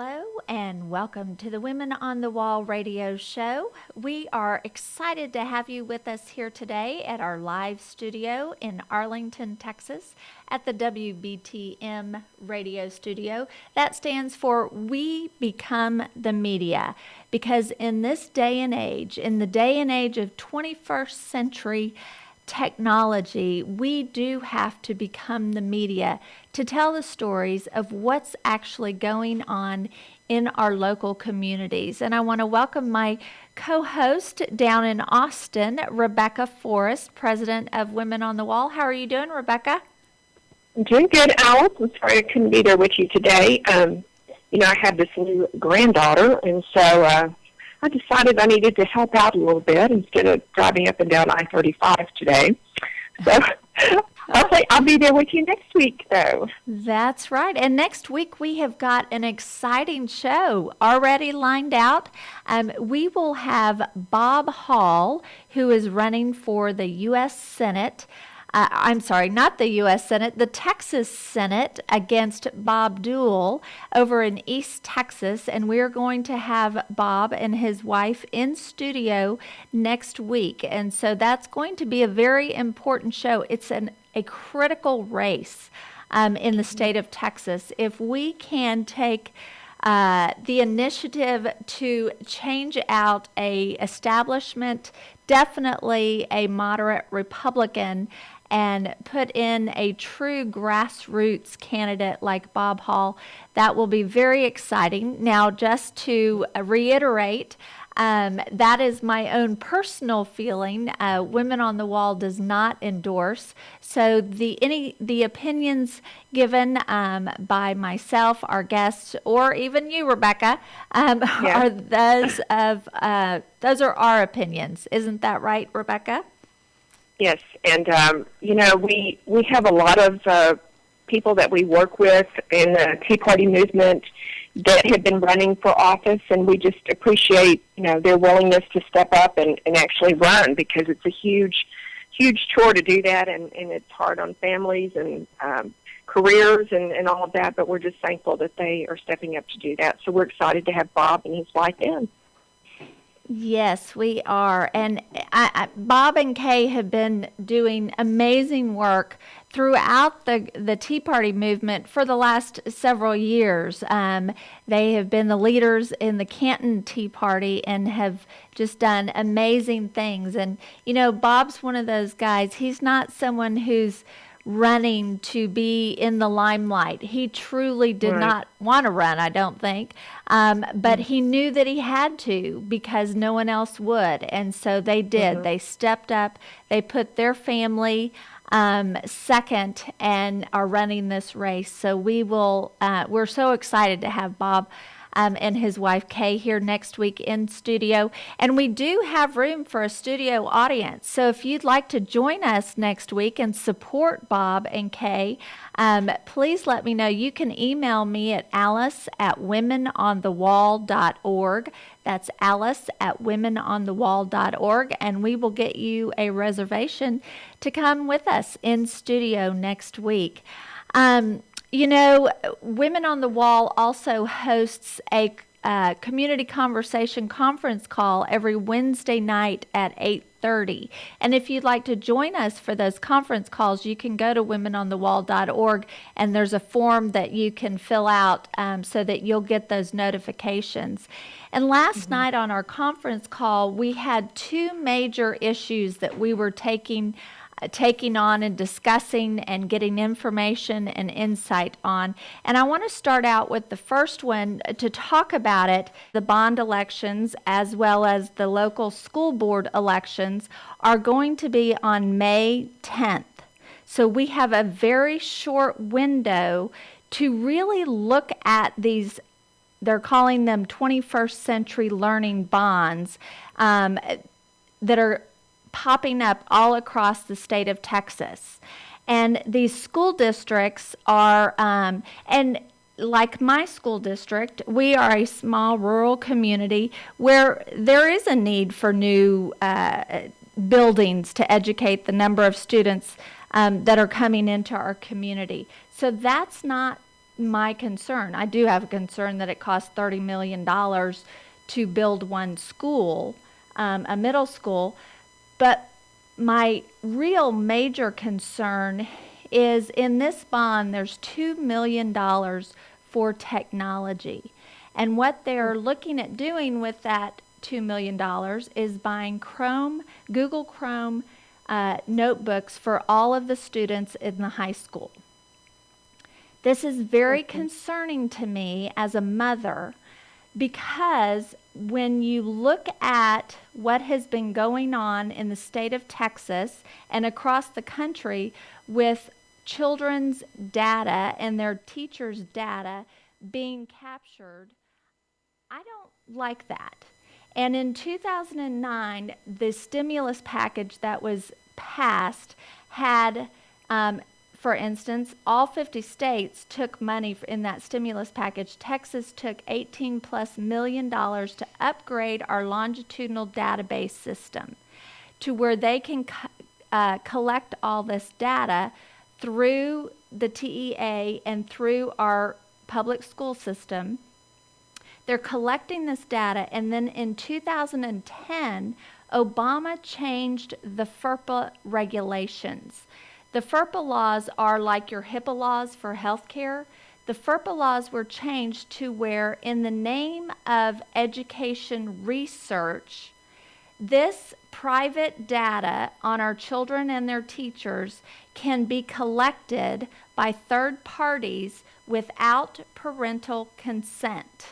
Hello and welcome to the Women on the Wall radio show. We are excited to have you with us here today at our live studio in Arlington, Texas at the WBTM radio studio. That stands for We Become the Media, because in this day and age, in the day and age of 21st century technology, we do have to become the media to tell the stories of what's actually going on in our local communities. And I want to welcome my co-host down in Austin, Rebecca Forrest, president of Women on the Wall. How are you doing, Rebecca? I'm doing good, Alice. I'm sorry I couldn't be there with you today. I have this new granddaughter, and so I decided I needed to help out a little bit instead of driving up and down I-35 today. So hopefully I'll be there with you next week, though. That's right. And next week we have got an exciting show already lined out. We will have Bob Hall, who is running for the U.S. Senate. I'm sorry, not the U.S. Senate, the Texas Senate against Bob Deuel over in East Texas. And we're going to have Bob and his wife in studio next week. And so that's going to be a very important show. It's a critical race in the state of Texas. If we can take the initiative to change out a establishment, definitely a moderate Republican, and put in a true grassroots candidate like Bob Hall, that will be very exciting. Now, just to reiterate, that is my own personal feeling. Women on the Wall does not endorse. So the opinions given by myself, our guests, or even you, Rebecca, are those are our opinions. Isn't that right, Rebecca? Yes, and we have a lot of people that we work with in the Tea Party movement that have been running for office, and we just appreciate their willingness to step up and actually run, because it's a huge chore to do that, and it's hard on families and careers and all of that, but we're just thankful that they are stepping up to do that. So we're excited to have Bob and his wife in. Yes, we are. And Bob and Kay have been doing amazing work throughout the Tea Party movement for the last several years. They have been the leaders in the Canton Tea Party and have just done amazing things. And, Bob's one of those guys. He's not someone who's running to be in the limelight. He truly did not want to run, I don't think, but he knew that he had to because no one else would, and so they did. Mm-hmm. They stepped up. They put their family second and are running this race. So we're so excited to have Bob and his wife Kay here next week in studio. And we do have room for a studio audience. So if you'd like to join us next week and support Bob and Kay, please let me know. You can email me at alice@womenonthewall.org. That's alice@womenonthewall.org, and we will get you a reservation to come with us in studio next week. Women on the Wall also hosts a community conversation conference call every Wednesday night at 8:30. And if you'd like to join us for those conference calls, you can go to womenonthewall.org, and there's a form that you can fill out so that you'll get those notifications. And last night on our conference call, we had two major issues that we were taking on and discussing and getting information and insight on. And I want to start out with the first one to talk about it. The bond elections as well as the local school board elections are going to be on May 10th. So we have a very short window to really look at these. They're calling them 21st century learning bonds that are popping up all across the state of Texas. And these school districts are, and like my school district, we are a small rural community where there is a need for new buildings to educate the number of students that are coming into our community. So that's not my concern. I do have a concern that it costs $30 million to build one school, a middle school. But my real major concern is in this bond, there's $2 million for technology. And what they're looking at doing with that $2 million is buying Google Chrome notebooks for all of the students in the high school. This is very concerning to me as a mother, because when you look at what has been going on in the state of Texas and across the country with children's data and their teachers' data being captured, I don't like that. And in 2009, the stimulus package that was passed had, for instance, all 50 states took money in that stimulus package. Texas took $18+ million to upgrade our longitudinal database system to where they can collect all this data through the TEA and through our public school system. They're collecting this data, and then in 2010, Obama changed the FERPA regulations. The FERPA laws are like your HIPAA laws for healthcare. The FERPA laws were changed to where, in the name of education research, this private data on our children and their teachers can be collected by third parties without parental consent.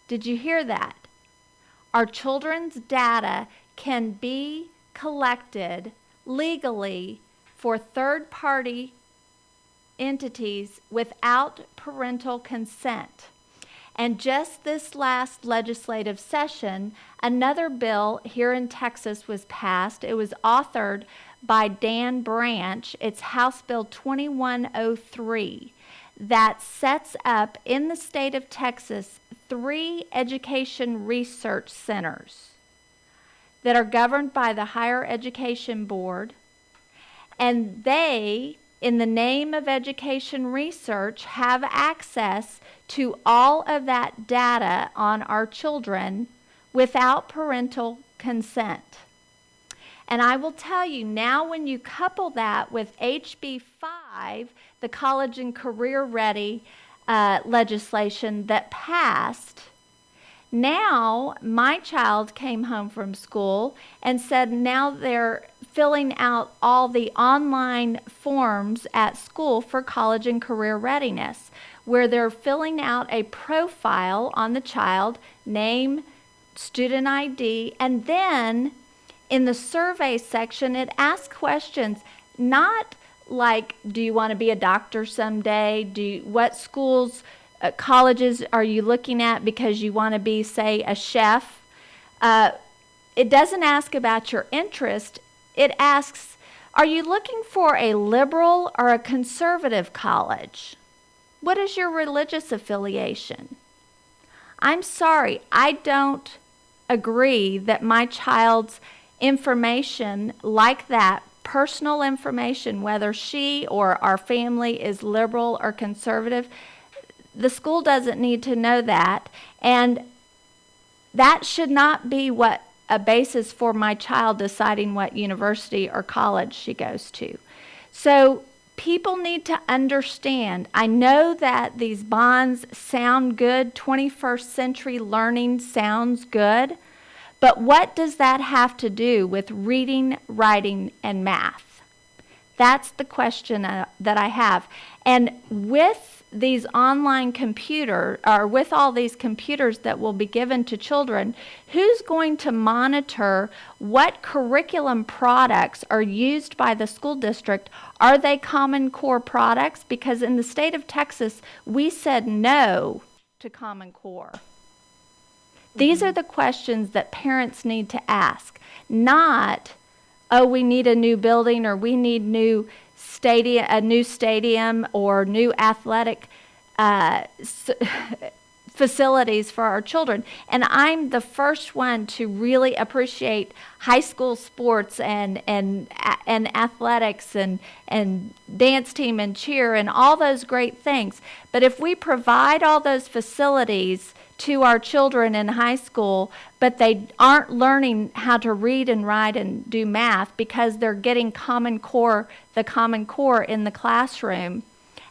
Did you hear that? Our children's data can be collected legally for third-party entities without parental consent. And just this last legislative session, another bill here in Texas was passed. It was authored by Dan Branch. It's House Bill 2103 that sets up in the state of Texas 3 education research centers that are governed by the Higher Education Board. And they, in the name of education research, have access to all of that data on our children without parental consent. And I will tell you now, when you couple that with HB 5, the college and career ready legislation that passed, now my child came home from school and said now they're filling out all the online forms at school for college and career readiness, where they're filling out a profile on the child, name, student ID, and then in the survey section, it asks questions, not like, do you want to be a doctor someday? What schools, colleges are you looking at because you want to be, say, a chef? It doesn't ask about your interest. It asks, are you looking for a liberal or a conservative college? What is your religious affiliation? I'm sorry, I don't agree that my child's information like that, personal information, whether she or our family is liberal or conservative, the school doesn't need to know that. And that should not be what a basis for my child deciding what university or college she goes to. So people need to understand. I know that these bonds sound good, 21st century learning sounds good, but what does that have to do with reading, writing, and math? That's the question that I have. And with these online computers, or with all these computers that will be given to children, who's going to monitor what curriculum products are used by the school district? Are they Common Core products? Because in the state of Texas, we said no to Common Core. These are the questions that parents need to ask, not, oh, we need a new building, or we need a new stadium or new athletic facilities for our children. And I'm the first one to really appreciate high school sports and athletics and dance team and cheer and all those great things. But if we provide all those facilities to our children in high school, but they aren't learning how to read and write and do math because they're getting the Common Core in the classroom,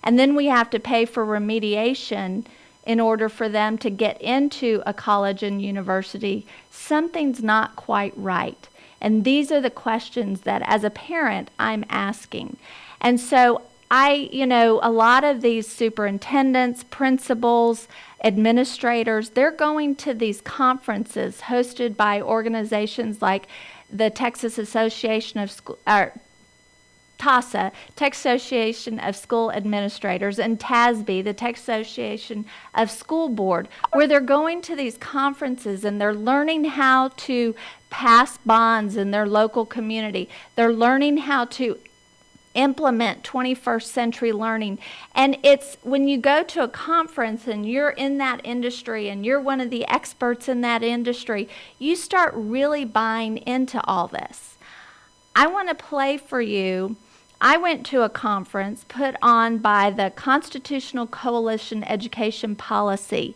and then we have to pay for remediation in order for them to get into a college and university, something's not quite right. And these are the questions that as a parent I'm asking. And so a lot of these superintendents, principals, administrators, they're going to these conferences hosted by organizations like the Texas Association of TASA, Texas Association of School Administrators, and TASB, the Texas Association of School Board, where they're going to these conferences and they're learning how to pass bonds in their local community. They're learning how to implement 21st century learning. And it's when you go to a conference and you're in that industry and you're one of the experts in that industry, you start really buying into all this. I want to play for you. I went to a conference put on by the Constitutional Coalition Education Policy.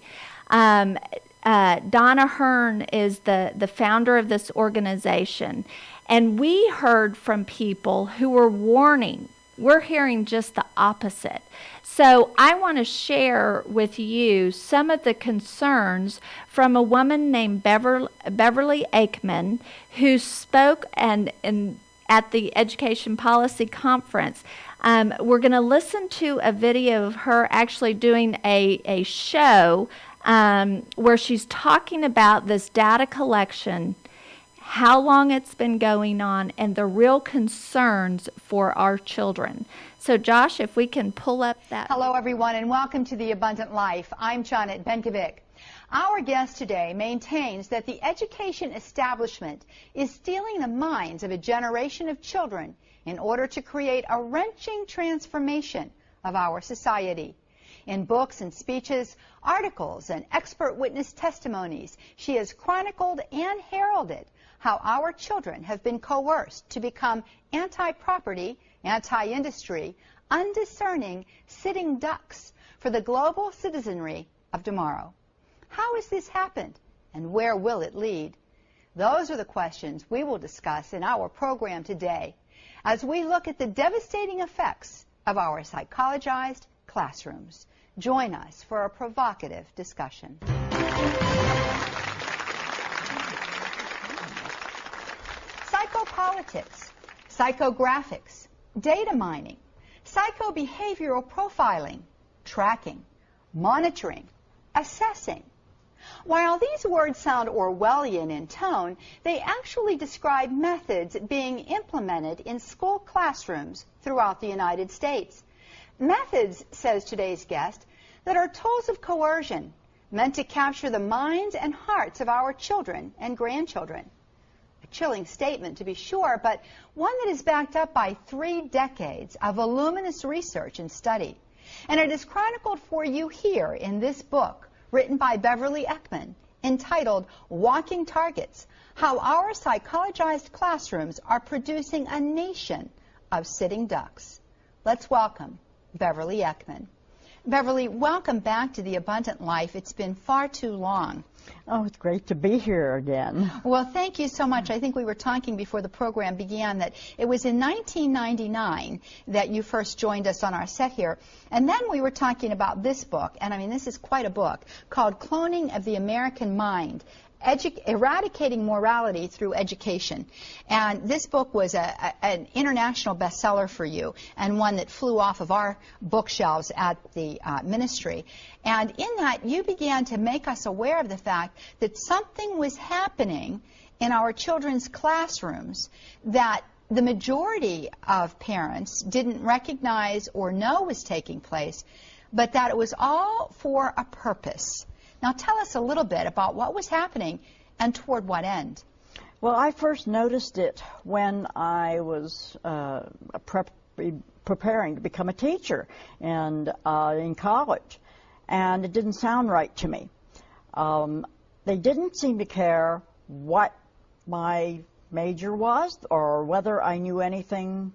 Donna Hearn is the founder of this organization. And we heard from people who were warning. We're hearing just the opposite. So I want to share with you some of the concerns from a woman named Beverly Eakman, who spoke at the Education Policy Conference. We're going to listen to a video of her actually doing a show where she's talking about this data collection, how long it's been going on, and the real concerns for our children. So Josh, if we can pull up that. Hello everyone and welcome to The Abundant Life. I'm Johnnette Benkovica. Our guest today maintains that the education establishment is stealing the minds of a generation of children in order to create a wrenching transformation of our society. In books and speeches, articles, and expert witness testimonies, she has chronicled and heralded how our children have been coerced to become anti-property, anti-industry, undiscerning sitting ducks for the global citizenry of tomorrow. How has this happened, and where will it lead? Those are the questions we will discuss in our program today as we look at the devastating effects of our psychologized classrooms. Join us for a provocative discussion. Psychopolitics, psychographics, data mining, psychobehavioral profiling, tracking, monitoring, assessing. While these words sound Orwellian in tone, they actually describe methods being implemented in school classrooms throughout the United States. Methods, says today's guest, that are tools of coercion meant to capture the minds and hearts of our children and grandchildren. A chilling statement, to be sure, but one that is backed up by 3 decades of voluminous research and study. And it is chronicled for you here in this book, written by Beverly Eakman, entitled Walking Targets: How Our Psychologized Classrooms Are Producing a Nation of Sitting Ducks. Let's welcome Beverly Eakman. Beverly, welcome back to The Abundant Life. It's been far too long. Oh, it's great to be here again. Well, thank you so much. I think we were talking before the program began that it was in 1999 that you first joined us on our set here. And then we were talking about this book, and I mean, this is quite a book, called Cloning of the American Mind: Eradicating Morality Through Education. And this book was an international bestseller for you, and one that flew off of our bookshelves at the ministry. And in that, you began to make us aware of the fact that something was happening in our children's classrooms that the majority of parents didn't recognize or know was taking place, but that it was all for a purpose. Now tell us a little bit about what was happening and toward what end. Well, I first noticed it when I was preparing to become a teacher and in college, and it didn't sound right to me. They didn't seem to care what my major was or whether I knew anything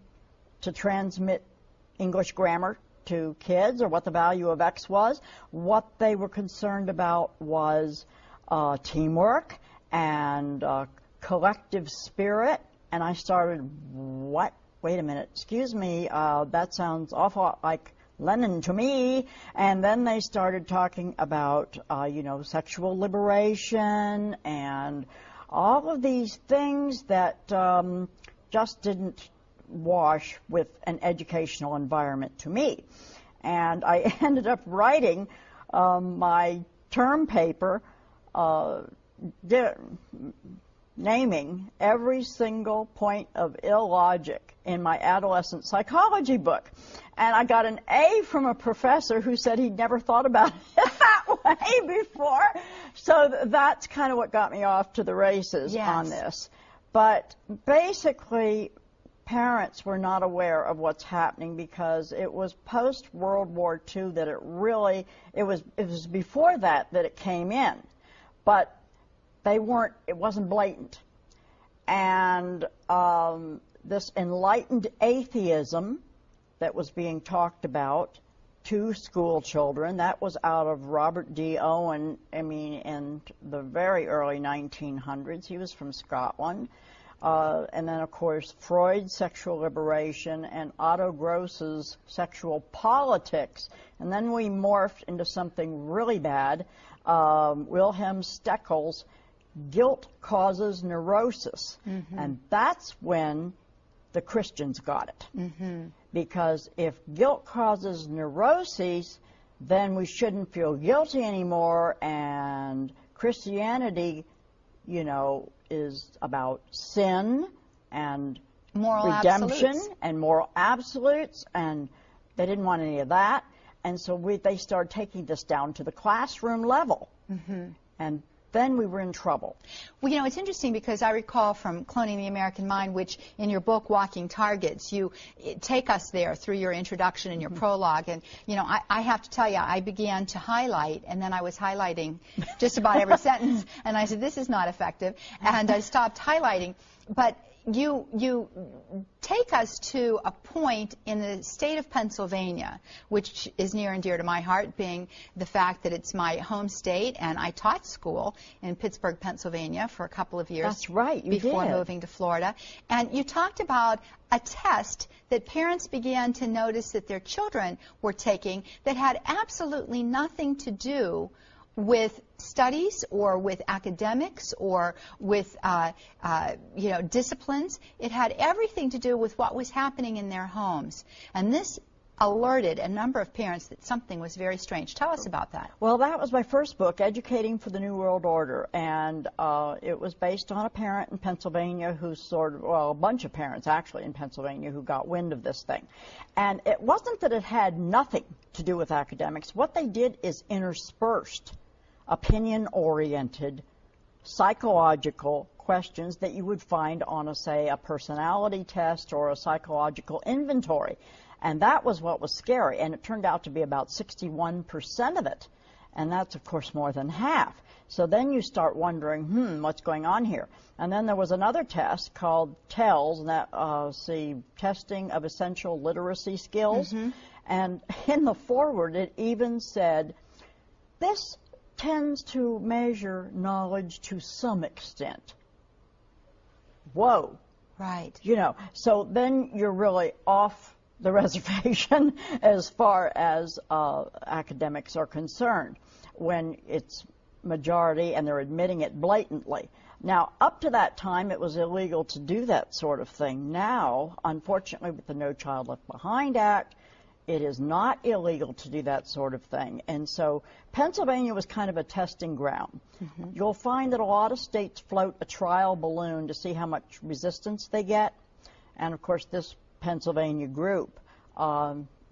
to transmit English grammar to kids or what the value of X was. What they were concerned about was teamwork and collective spirit. And I started, what? Wait a minute, excuse me, that sounds awful like Lenin to me. And then they started talking about, sexual liberation and all of these things that just didn't wash with an educational environment to me. And I ended up writing my term paper naming every single point of illogic in my adolescent psychology book. And I got an A from a professor who said he'd never thought about it that way before. So that's kind of what got me off to the races on this. But basically, parents were not aware of what's happening because it was post-World War II that it was before that it came in. But it wasn't blatant. And this enlightened atheism that was being talked about to school children, that was out of Robert D. Owen, in the very early 1900s. He was from Scotland. And then, of course, Freud's sexual liberation and Otto Gross's sexual politics. And then we morphed into something really bad, Wilhelm Steckel's guilt causes neurosis. And that's when the Christians got it. Because if guilt causes neuroses, then we shouldn't feel guilty anymore, and Christianity, is about sin and moral redemption absolutes. And moral absolutes, and they didn't want any of that. And so they started taking this down to the classroom level. And then we were in trouble. Well, it's interesting because I recall from Cloning the American Mind, which in your book, Walking Targets, you take us there through your introduction and your prologue. And, I have to tell you, I began to highlight, and then I was highlighting just about every sentence. And I said, this is not effective. And I stopped highlighting. But you take us to a point in the state of Pennsylvania, which is near and dear to my heart, being the fact that it's my home state, and I taught school in Pittsburgh, Pennsylvania for a couple of years. That's right, you before did. Moving to Florida. And you talked about a test that parents began to notice that their children were taking that had absolutely nothing to do with studies or with academics or with disciplines. It had everything to do with what was happening in their homes. And this alerted a number of parents that something was very strange. Tell us about that. Well, that was my first book, Educating for the New World Order, and it was based on a parent in Pennsylvania who a bunch of parents actually in Pennsylvania who got wind of this thing. And it wasn't that it had nothing to do with academics. What they did is interspersed opinion-oriented psychological questions that you would find on, say, a personality test or a psychological inventory. And that was what was scary. And it turned out to be about 61% of it. And that's, of course, more than half. So then you start wondering, what's going on here? And then there was another test called TELS, and that, Testing of Essential Literacy Skills. And in the foreword, it even said, this tends to measure knowledge to some extent. Whoa. Right. So then you're really off the reservation as far as academics are concerned when it's majority and they're admitting it blatantly. Now, up to that time, it was illegal to do that sort of thing. Now, unfortunately, with the No Child Left Behind Act, it is not illegal to do that sort of thing. And so Pennsylvania was kind of a testing ground. You'll find that a lot of states float a trial balloon to see how much resistance they get. And, of course, this Pennsylvania group,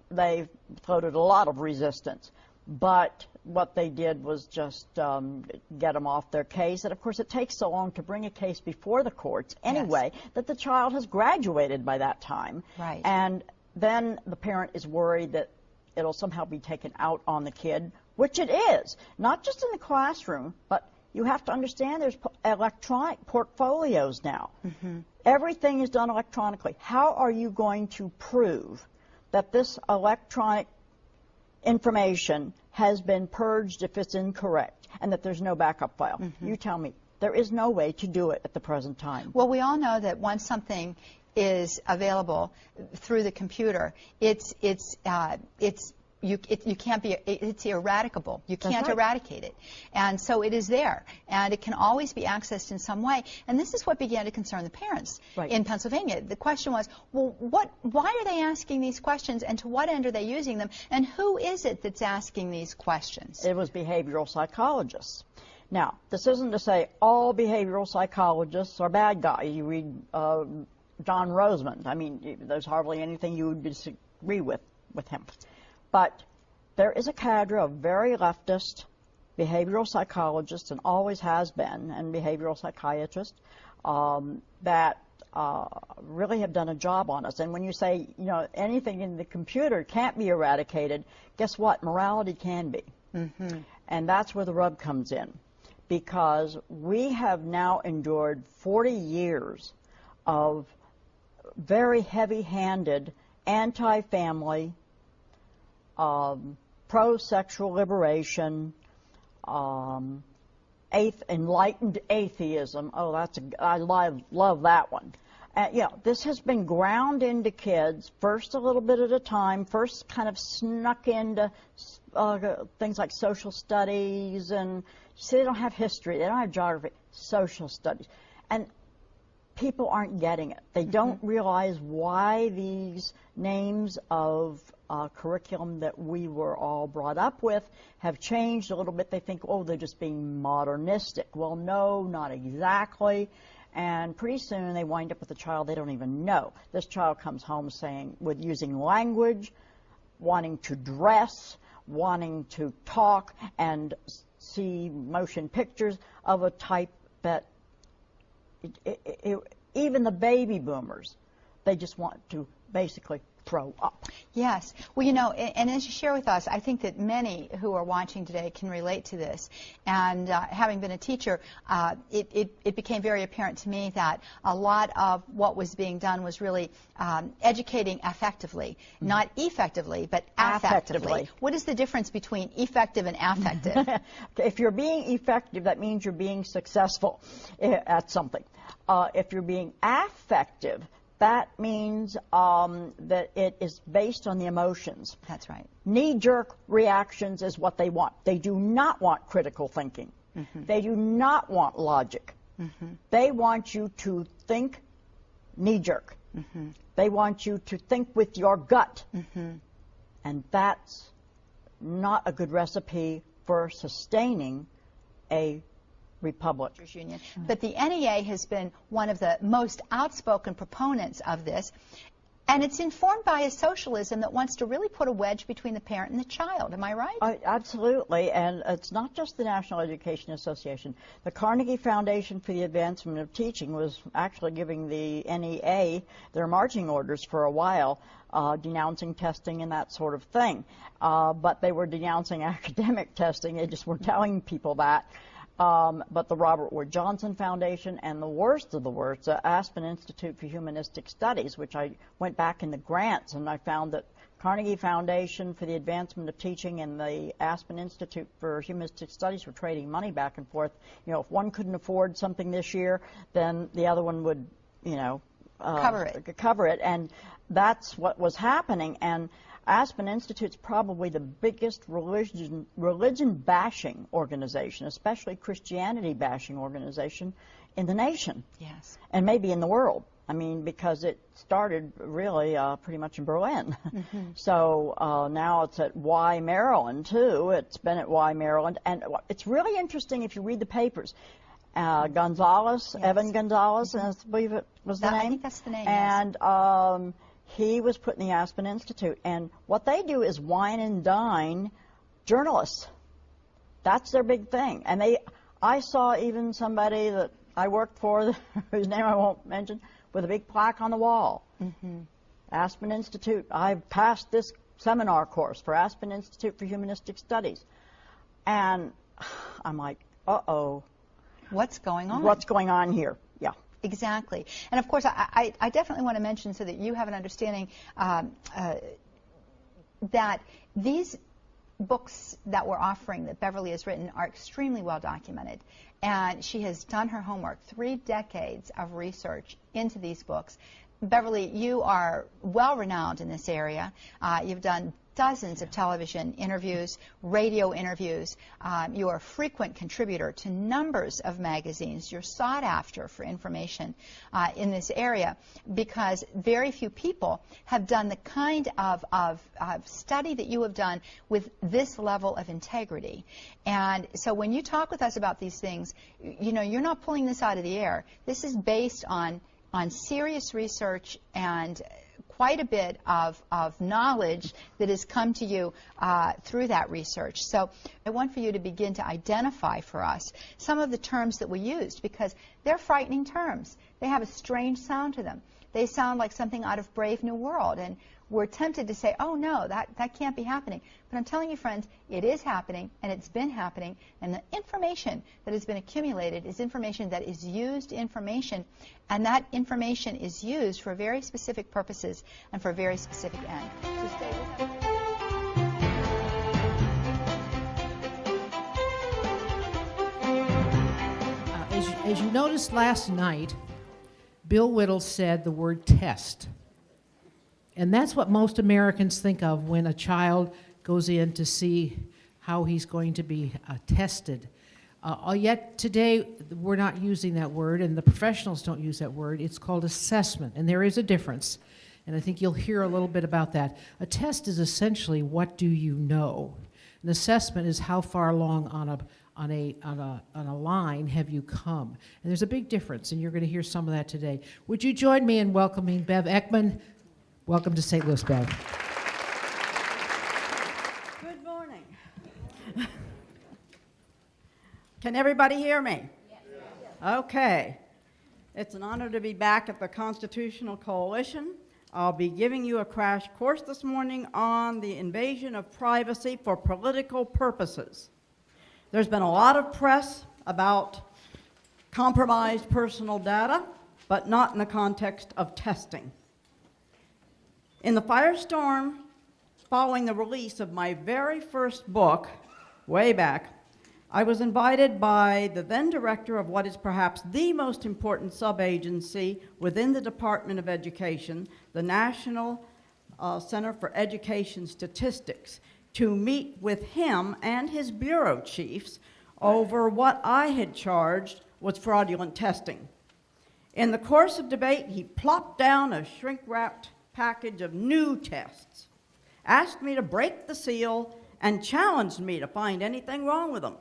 they floated a lot of resistance. But what they did was just get them off their case. And, of course, it takes so long to bring a case before the courts anyway that the child has graduated by that time. Right. And then the parent is worried that it'll somehow be taken out on the kid which it is, not just in the classroom, but you have to understand there's electronic portfolios now. Everything is done electronically. How are you going to prove that this electronic information has been purged if it's incorrect and that there's no backup file? You tell me. There is no way to do it at the present time. Well, we all know that once something is available through the computer, it's eradicable. You can't eradicate it. And so it is there. And it can always be accessed in some way. And this is what began to concern the parents in Pennsylvania. The question was, well, why are they asking these questions, and to what end are they using them, and who is it that's asking these questions? It was behavioral psychologists. Now, this isn't to say all behavioral psychologists are bad guys. You read John Rosemond. I mean, there's hardly anything you would disagree with him. But there is a cadre of very leftist behavioral psychologists, and always has been, and behavioral psychiatrists that really have done a job on us. And when you say, you know, anything in the computer can't be eradicated, guess what? Morality can be. And that's where the rub comes in, because we have now endured 40 years of very heavy-handed anti-family, pro-sexual liberation, enlightened atheism. Oh, I love that one. You know, this has been ground into kids, first a little bit at a time, first kind of snuck into things like social studies, and you see, they don't have history, they don't have geography, social studies. And people aren't getting it. They don't realize why these names of curriculum that we were all brought up with have changed a little bit. They think, oh, they're just being modernistic. Well, no, not exactly. And pretty soon they wind up with a child they don't even know. This child comes home using language, wanting to dress, wanting to talk, and see motion pictures of a type that even the baby boomers, they just want to basically throw up. Yes. Well, you know, and as you share with us, I think that many who are watching today can relate to this. And having been a teacher, it became very apparent to me that a lot of what was being done was really educating affectively, not effectively, but affectively. What is the difference between effective and affective? If you're being effective, that means you're being successful at something. If you're being affective, that means that it is based on the emotions. That's right. Knee-jerk reactions is what they want. They do not want critical thinking. They do not want logic. They want you to think knee-jerk. They want you to think with your gut. And that's not a good recipe for sustaining a republic. Union. But the NEA has been one of the most outspoken proponents of this, and it's informed by a socialism that wants to really put a wedge between the parent and the child. Am I right? Absolutely, and it's not just the National Education Association. The Carnegie Foundation for the Advancement of Teaching was actually giving the NEA their marching orders for a while, denouncing testing and that sort of thing. But they were denouncing academic testing. They just weren't telling people that. But the Robert Wood Johnson Foundation, and the worst of the worst, the Aspen Institute for Humanistic Studies, which I went back in the grants, and I found that Carnegie Foundation for the Advancement of Teaching and the Aspen Institute for Humanistic Studies were trading money back and forth. You know, if one couldn't afford something this year, then the other one would, you know, cover it, and that's what was happening. And Aspen Institute's probably the biggest religion bashing organization, especially Christianity bashing organization in the nation. Yes. And maybe in the world. I mean, because it started really pretty much in Berlin. So now it's at Y, Maryland, too. It's been at Y, Maryland. And it's really interesting if you read the papers. Gonzalez, yes. Evan Gonzalez, I believe it was the name. I think that's the name, and yes. He was put in the Aspen Institute. And what they do is wine and dine journalists. That's their big thing. And I saw even somebody that I worked for, whose name I won't mention, with a big plaque on the wall. Aspen Institute. I've passed this seminar course for Aspen Institute for Humanistic Studies. And I'm like, uh-oh, What's going on? what's going on here? Yeah. Exactly. And of course, I definitely want to mention so that you have an understanding that these books that we're offering that Beverly has written are extremely well documented. And she has done her homework, 3 decades of research into these books. Beverly, you are well renowned in this area. You've done dozens of television interviews, radio interviews. You are a frequent contributor to numbers of magazines. You're sought after for information in this area because very few people have done the kind of study that you have done with this level of integrity. And so when you talk with us about these things, you know, you're not pulling this out of the air. This is based on serious research and quite a bit of knowledge that has come to you through that research. So I want for you to begin to identify for us some of the terms that we used because they're frightening terms. They have a strange sound to them. They sound like something out of Brave New World, and we're tempted to say, oh no, that can't be happening. But I'm telling you, friends, it is happening, and it's been happening, and the information that has been accumulated is information that is used information, and that information is used for very specific purposes and for a very specific end. So stay with us. As you noticed last night, Bill Whittle said the word test. And that's what most Americans think of when a child goes in to see how he's going to be tested. Yet today, we're not using that word, and the professionals don't use that word. It's called assessment, and there is a difference. And I think you'll hear a little bit about that. A test is essentially what do you know. An assessment is how far along on a line have you come. And there's a big difference, and you're going to hear some of that today. Would you join me in welcoming Bev Eakman? Welcome to St. Louis, Bev. Good morning. Can everybody hear me? Yes. Okay. It's an honor to be back at the Constitutional Coalition. I'll be giving you a crash course this morning on the invasion of privacy for political purposes. There's been a lot of press about compromised personal data, but not in the context of testing. In the firestorm following the release of my very first book, way back, I was invited by the then director of what is perhaps the most important sub-agency within the Department of Education, the National Center for Education Statistics, to meet with him and his bureau chiefs over what I had charged was fraudulent testing. In the course of debate, he plopped down a shrink-wrapped package of new tests, asked me to break the seal, and challenged me to find anything wrong with them.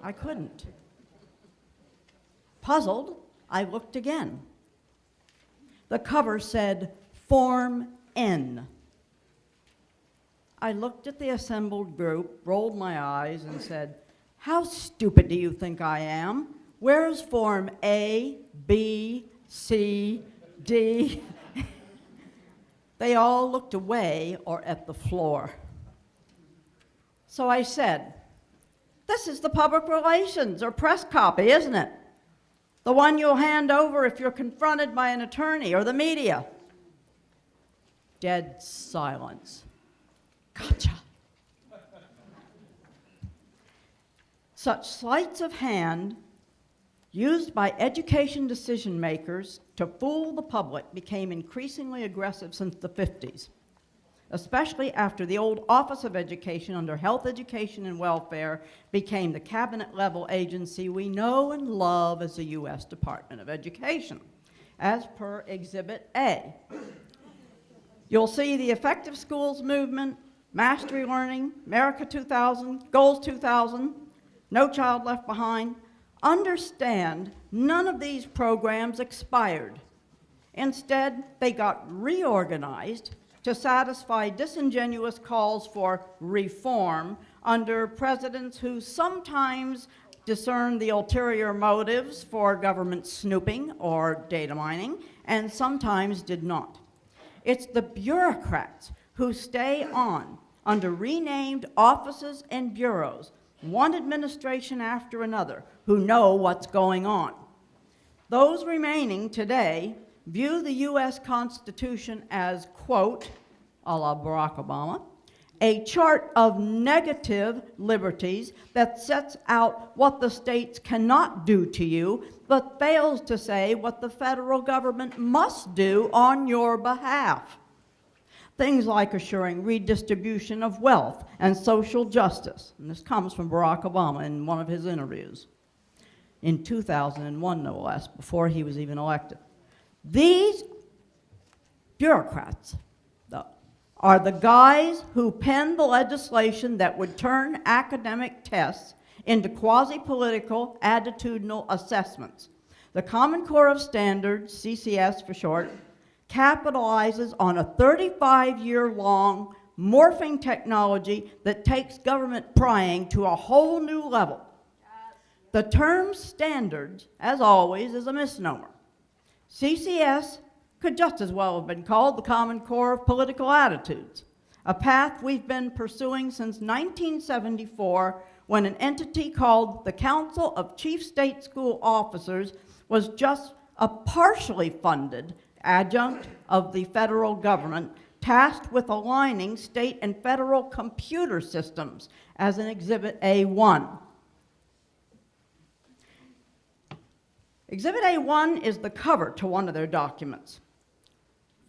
I couldn't. Puzzled, I looked again. The cover said, Form N. I looked at the assembled group, rolled my eyes, and said, how stupid do you think I am? Where's Form A, B, C, D? They all looked away or at the floor. So I said, this is the public relations or press copy, isn't it? The one you'll hand over if you're confronted by an attorney or the media. Dead silence. Gotcha. Such sleights of hand used by education decision makers to fool the public became increasingly aggressive since the 50s, especially after the old Office of Education under Health, Education, and Welfare became the cabinet-level agency we know and love as the U.S. Department of Education, as per Exhibit A. You'll see the Effective Schools Movement, Mastery Learning, America 2000, Goals 2000, No Child Left Behind. Understand, none of these programs expired. Instead, they got reorganized to satisfy disingenuous calls for reform under presidents who sometimes discerned the ulterior motives for government snooping or data mining, and sometimes did not. It's the bureaucrats who stay on under renamed offices and bureaus, one administration after another, who know what's going on. Those remaining today view the U.S. Constitution as, quote, a la Barack Obama, a chart of negative liberties that sets out what the states cannot do to you, but fails to say what the federal government must do on your behalf. Things like assuring redistribution of wealth and social justice. And this comes from Barack Obama in one of his interviews in 2001, no less, before he was even elected. These bureaucrats are the guys who penned the legislation that would turn academic tests into quasi-political attitudinal assessments. The Common Core of Standards, CCS for short, capitalizes on a 35-year-long morphing technology that takes government prying to a whole new level. The term standards, as always, is a misnomer. CCS could just as well have been called the Common Core of Political Attitudes, a path we've been pursuing since 1974, when an entity called the Council of Chief State School Officers was just a partially funded adjunct of the federal government tasked with aligning state and federal computer systems as an Exhibit A1. Exhibit A1 is the cover to one of their documents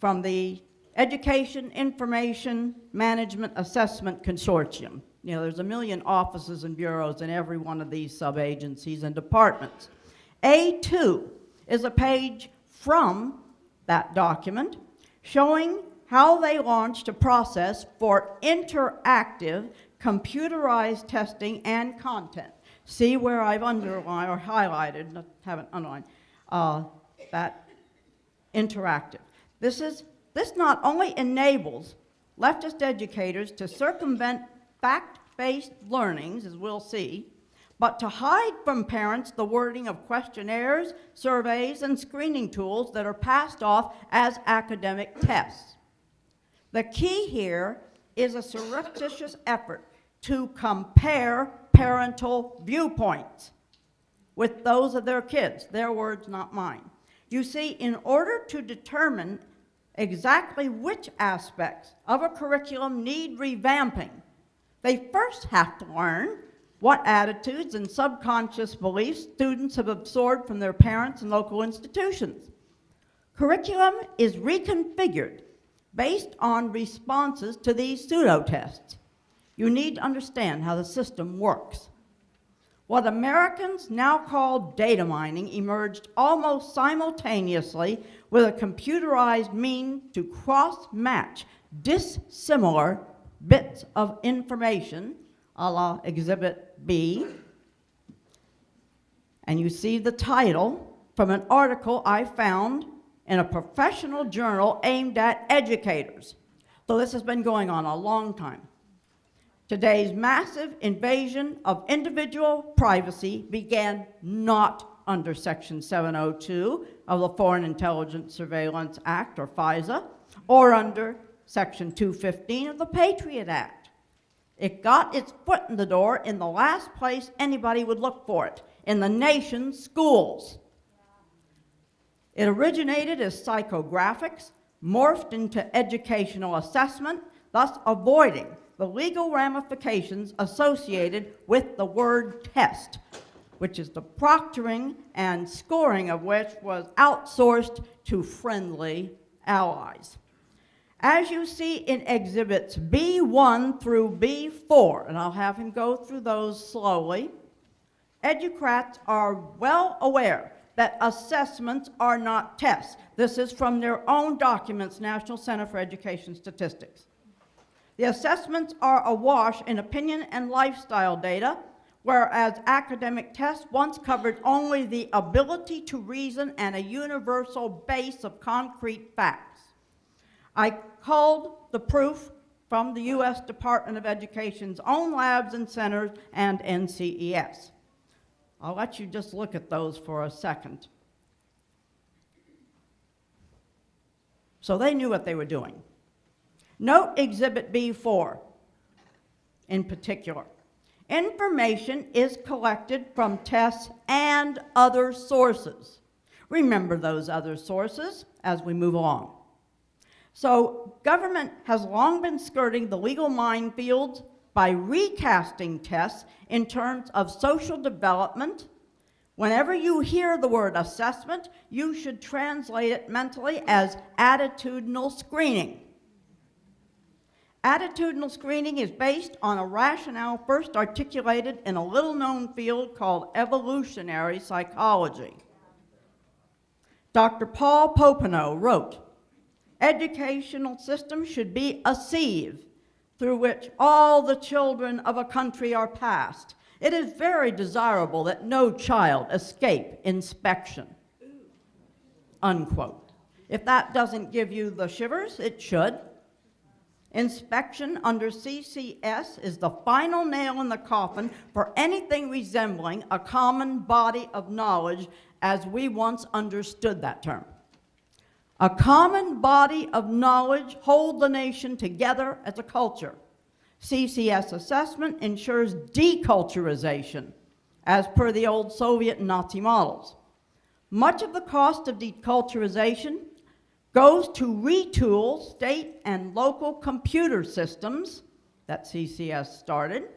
from the Education Information Management Assessment Consortium. You know, there's 1 million offices and bureaus in every one of these sub-agencies and departments. A2 is a page from that document showing how they launched a process for interactive computerized testing and content. See where I've underlined or highlighted, haven't underlined, that interactive. This not only enables leftist educators to circumvent fact-based learnings, as we'll see, but to hide from parents the wording of questionnaires, surveys, and screening tools that are passed off as academic tests. The key here is a surreptitious effort to compare parental viewpoints with those of their kids, their words, not mine. You see, in order to determine exactly which aspects of a curriculum need revamping, they first have to learn what attitudes and subconscious beliefs students have absorbed from their parents and local institutions. Curriculum is reconfigured based on responses to these pseudo-tests. You need to understand how the system works. What Americans now call data mining emerged almost simultaneously with a computerized means to cross-match dissimilar bits of information, a la Exhibit B. And you see the title from an article I found in a professional journal aimed at educators. So this has been going on a long time. Today's massive invasion of individual privacy began not under Section 702 of the Foreign Intelligence Surveillance Act, or FISA, or under Section 215 of the Patriot Act. It got its foot in the door in the last place anybody would look for it, in the nation's schools. It originated as psychographics, morphed into educational assessment, thus avoiding the legal ramifications associated with the word test, which is the proctoring and scoring of which was outsourced to friendly allies. As you see in exhibits B1 through B4, and I'll have him go through those slowly, educrats are well aware that assessments are not tests. This is from their own documents, National Center for Education Statistics. The assessments are awash in opinion and lifestyle data, whereas academic tests once covered only the ability to reason and a universal base of concrete facts. I culled the proof from the U.S. Department of Education's own labs and centers and NCES. I'll let you just look at those for a second. So they knew what they were doing. Note Exhibit B4. in particular. Information is collected from tests and other sources. Remember those other sources as we move along. So government has long been skirting the legal minefields by recasting tests in terms of social development. Whenever you hear the word assessment, you should translate it mentally as attitudinal screening. Attitudinal screening is based on a rationale first articulated in a little-known field called evolutionary psychology. Dr. Paul Popenoe wrote, "Educational system should be a sieve through which all the children of a country are passed. It is very desirable that no child escape inspection." Unquote. If that doesn't give you the shivers, it should. Inspection under CCS is the final nail in the coffin for anything resembling a common body of knowledge as we once understood that term. A common body of knowledge holds the nation together as a culture. CCS assessment ensures deculturization, as per the old Soviet and Nazi models. Much of the cost of deculturization goes to retool state and local computer systems that CCS started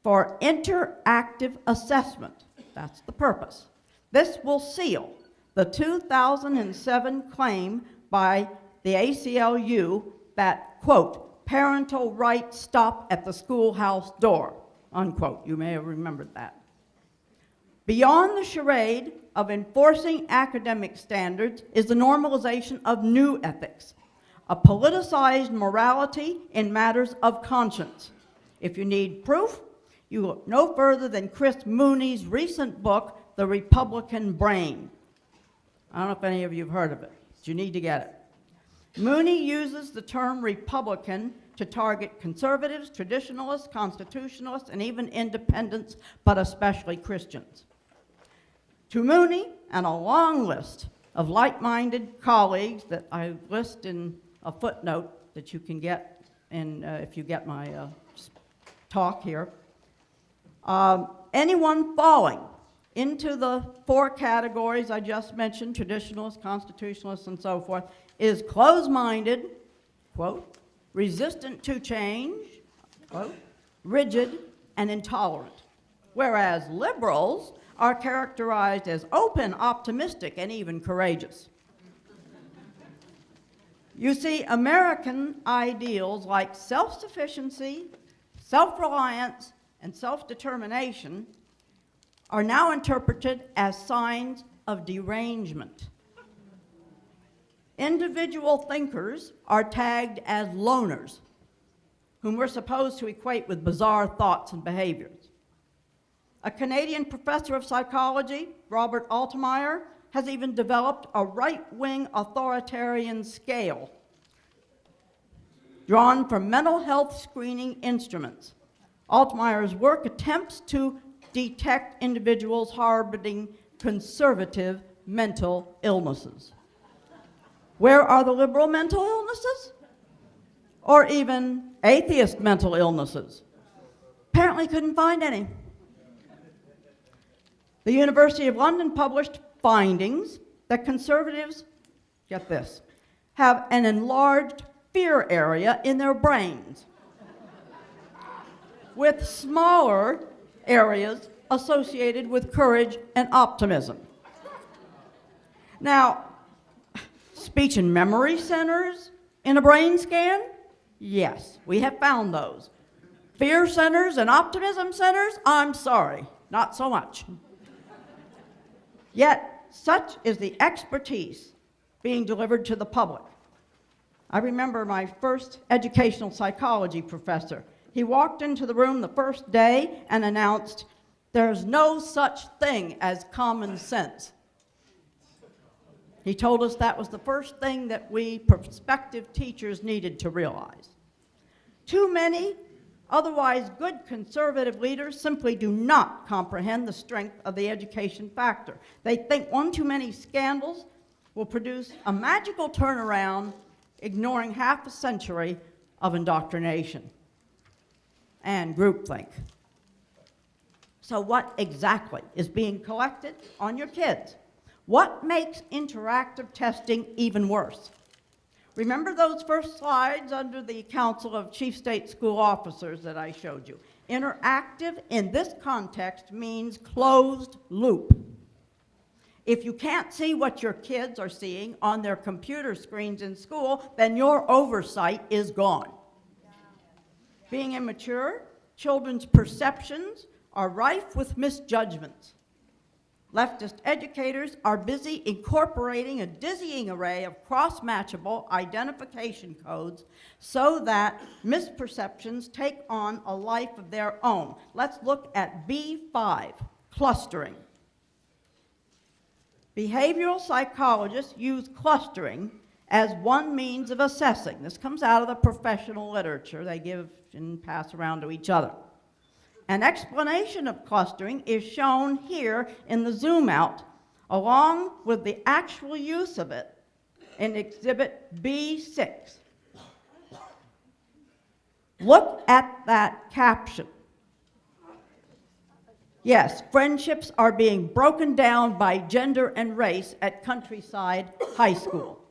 for interactive assessment. That's the purpose. This will seal the 2007 claim by the ACLU that, quote, parental rights stop at the schoolhouse door, unquote. You may have remembered that. Beyond the charade of enforcing academic standards is the normalization of new ethics, a politicized morality in matters of conscience. If you need proof, you look no further than Chris Mooney's recent book, The Republican Brain. I don't know if any of you have heard of it, but you need to get it. Mooney uses the term Republican to target conservatives, traditionalists, constitutionalists, and even independents, but especially Christians. To Mooney and a long list of like-minded colleagues that I list in a footnote that you can get in, if you get my talk here, anyone falling into the four categories I just mentioned, traditionalists, constitutionalists, and so forth, is closed-minded, quote, resistant to change, quote, rigid, and intolerant. Whereas liberals are characterized as open, optimistic, and even courageous. You see, American ideals like self-sufficiency, self-reliance, and self-determination are now interpreted as signs of derangement. Individual thinkers are tagged as loners, whom we're supposed to equate with bizarre thoughts and behaviors. A Canadian professor of psychology, Robert Altmaier, has even developed a right-wing authoritarian scale drawn from mental health screening instruments. Altmaier's work attempts to detect individuals harboring conservative mental illnesses. Where are the liberal mental illnesses? Or even atheist mental illnesses? Apparently couldn't find any. The University of London published findings that conservatives, get this, have an enlarged fear area in their brains, with smaller areas associated with courage and optimism. Now, speech and memory centers in a brain scan? Yes, we have found those. Fear centers and optimism centers? I'm sorry, not so much. Yet, such is the expertise being delivered to the public. I remember my first educational psychology professor. He walked into the room the first day and announced, "There's no such thing as common sense." He told us that was the first thing that we prospective teachers needed to realize. Too many otherwise good conservative leaders simply do not comprehend the strength of the education factor. They think one too many scandals will produce a magical turnaround, ignoring half a century of indoctrination. and groupthink. So what exactly is being collected on your kids? What makes interactive testing even worse? Remember those first slides under the Council of Chief State School Officers that I showed you? Interactive in this context means closed loop. If you can't see what your kids are seeing on their computer screens in school, then your oversight is gone. Being immature, children's perceptions are rife with misjudgments. Leftist educators are busy incorporating a dizzying array of cross-matchable identification codes so that misperceptions take on a life of their own. Let's look at B5, clustering. Behavioral psychologists use clustering as one means of assessing. This comes out of the professional literature they give and pass around to each other. An explanation of clustering is shown here in the zoom out, along with the actual use of it in Exhibit B6. Look at that caption. Yes, friendships are being broken down by gender and race at Countryside High School.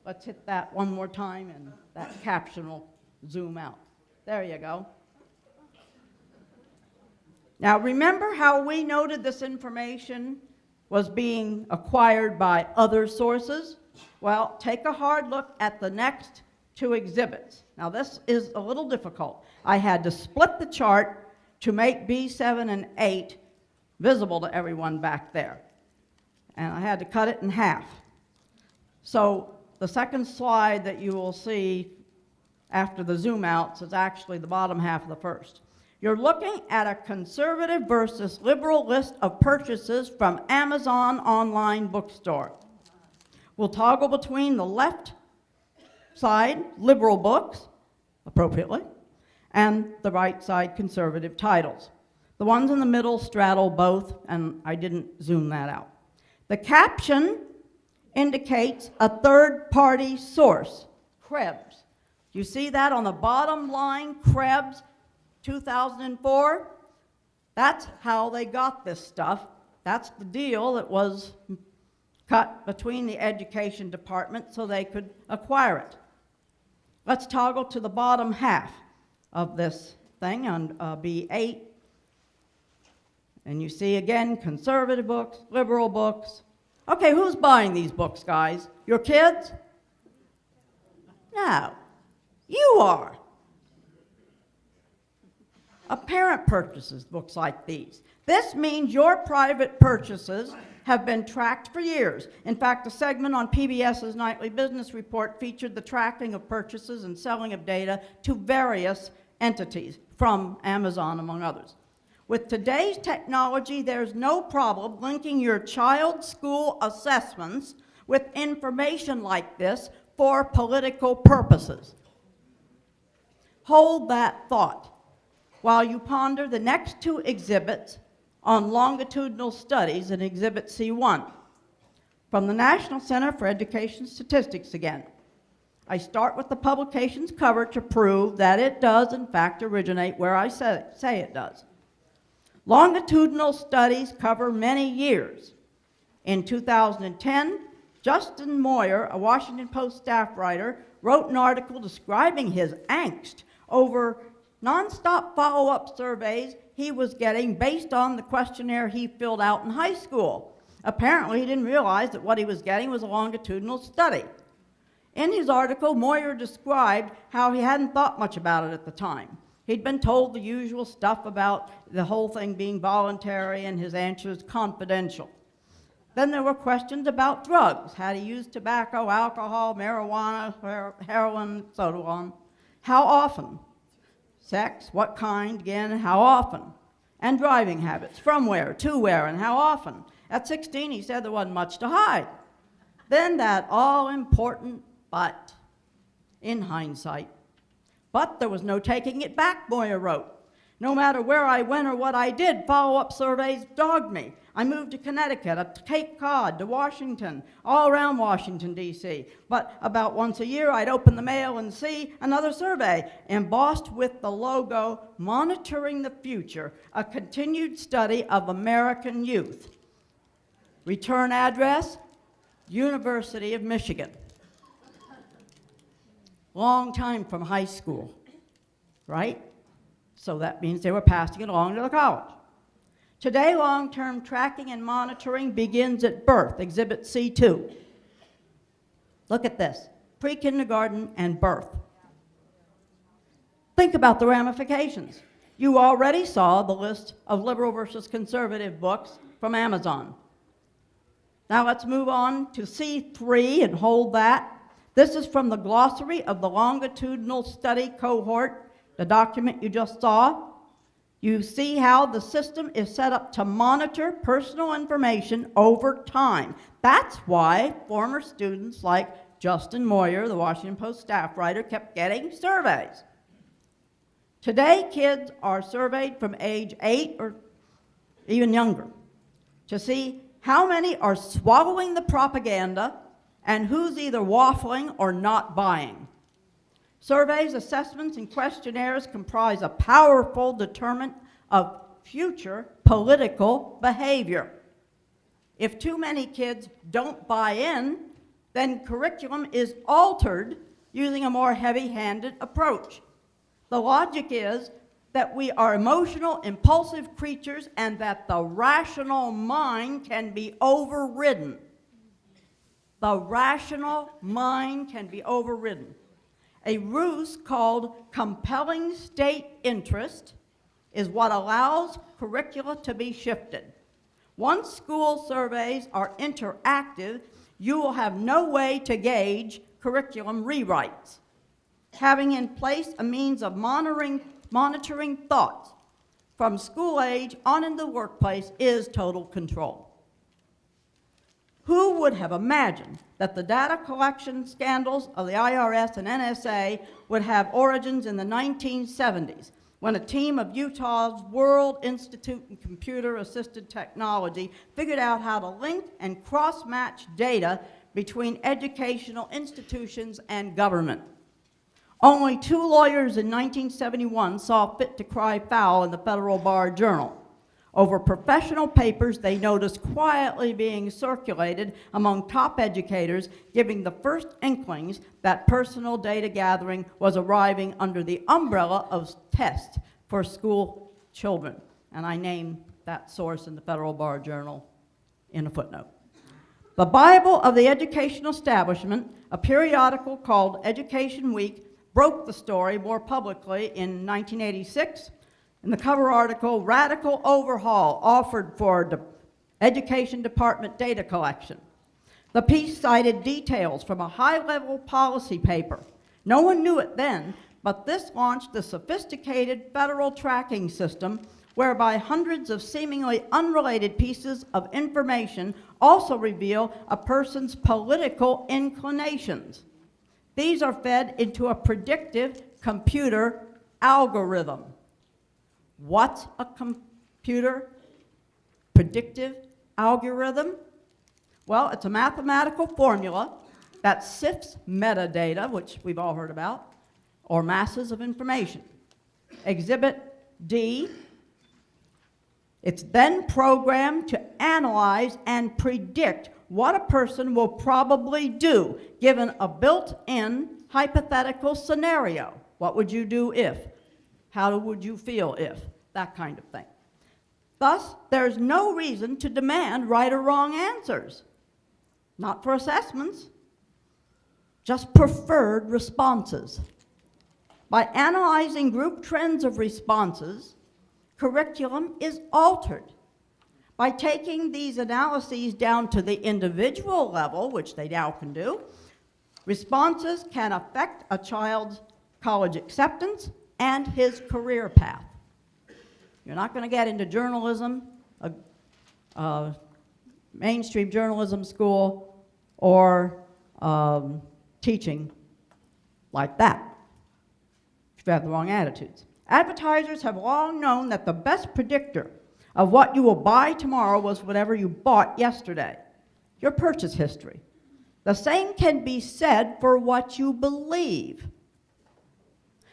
Let's hit that one more time and that caption will zoom out. There you go. Now remember how we noted this information was being acquired by other sources? Well, take a hard look at the next two exhibits. Now this is a little difficult. I had to split the chart to make B7 and 8 visible to everyone back there. And I had to cut it in half. So the second slide that you will see after the zoom outs is actually the bottom half of the first. You're looking at a conservative versus liberal list of purchases from Amazon online bookstore. We'll toggle between the left side, liberal books, appropriately, and the right side, conservative titles. The ones in the middle straddle both, and I didn't zoom that out. The caption indicates a third-party source, Krebs. Do you see that on the bottom line, Krebs? 2004, that's how they got this stuff. That's the deal that was cut between the education department so they could acquire it. Let's toggle to the bottom half of this thing on B8. And you see again, conservative books, liberal books. Okay, who's buying these books, guys? Your kids? No, you are. A parent purchases books like these. This means your private purchases have been tracked for years. In fact, a segment on PBS's Nightly Business Report featured the tracking of purchases and selling of data to various entities, from Amazon, among others. With today's technology, there's no problem linking your child's school assessments with information like this for political purposes. Hold that thought while you ponder the next two exhibits on longitudinal studies in Exhibit C1 from the National Center for Education Statistics again. I start with the publication's cover to prove that it does, in fact, originate where I say it does. Longitudinal studies cover many years. In 2010, Justin Moyer, a Washington Post staff writer, wrote an article describing his angst over nonstop follow-up surveys he was getting based on the questionnaire he filled out in high school. Apparently, he didn't realize that what he was getting was a longitudinal study. In his article, Moyer described how he hadn't thought much about it at the time. He'd been told the usual stuff about the whole thing being voluntary and his answers confidential. Then there were questions about drugs. Had he used tobacco, alcohol, marijuana, heroin, so on? How often? Sex, what kind, again, how often? And driving habits, from where, to where, and how often? At 16, he said there wasn't much to hide. Then that all-important but, in hindsight. But there was no taking it back, Moyer wrote. No matter where I went or what I did, follow-up surveys dogged me. I moved to Connecticut, up to Cape Cod, to Washington, all around Washington, D.C. But about once a year, I'd open the mail and see another survey embossed with the logo, Monitoring the Future, a continued study of American youth. Return address, University of Michigan. Long time from high school, right? So that means they were passing it along to the college. Today, long-term tracking and monitoring begins at birth, Exhibit C2. Look at this, pre-kindergarten and birth. Think about the ramifications. You already saw the list of liberal versus conservative books from Amazon. Now let's move on to C3 and hold that. This is from the glossary of the longitudinal study cohort, the document you just saw. You see how the system is set up to monitor personal information over time. That's why former students like Justin Moyer, the Washington Post staff writer, kept getting surveys. Today, kids are surveyed from age 8 or even younger to see how many are swallowing the propaganda and who's either waffling or not buying. Surveys, assessments, and questionnaires comprise a powerful determinant of future political behavior. If too many kids don't buy in, then curriculum is altered using a more heavy-handed approach. The logic is that we are emotional, impulsive creatures and that the rational mind can be overridden. The rational mind can be overridden. A ruse called compelling state interest is what allows curricula to be shifted. Once school surveys are interactive, you will have no way to gauge curriculum rewrites. Having in place a means of monitoring thoughts from school age on into the workplace is total control. Who would have imagined that the data collection scandals of the IRS and NSA would have origins in the 1970s, when a team of Utah's World Institute in Computer-Assisted Technology figured out how to link and cross-match data between educational institutions and government. Only 2 lawyers in 1971 saw fit to cry foul in the Federal Bar Journal over professional papers they noticed quietly being circulated among top educators, giving the first inklings that personal data gathering was arriving under the umbrella of tests for school children. And I named that source in the Federal Bar Journal in a footnote. The Bible of the Educational Establishment, a periodical called Education Week, broke the story more publicly in 1986. In the cover article, Radical Overhaul Offered for Education Department Data Collection. The piece cited details from a high-level policy paper. No one knew it then, but this launched the sophisticated federal tracking system whereby hundreds of seemingly unrelated pieces of information also reveal a person's political inclinations. These are fed into a predictive computer algorithm. What's a computer predictive algorithm? Well, it's a mathematical formula that sifts metadata, which we've all heard about, or masses of information. Exhibit D, it's then programmed to analyze and predict what a person will probably do given a built-in hypothetical scenario. What would you do if? How would you feel if? That kind of thing. Thus, there's no reason to demand right or wrong answers. Not for assessments, just preferred responses. By analyzing group trends of responses, curriculum is altered. By taking these analyses down to the individual level, which they now can do, responses can affect a child's college acceptance and his career path. You're not going to get into journalism, a mainstream journalism school, or teaching like that if you have the wrong attitudes. Advertisers have long known that the best predictor of what you will buy tomorrow was whatever you bought yesterday, your purchase history. The same can be said for what you believe.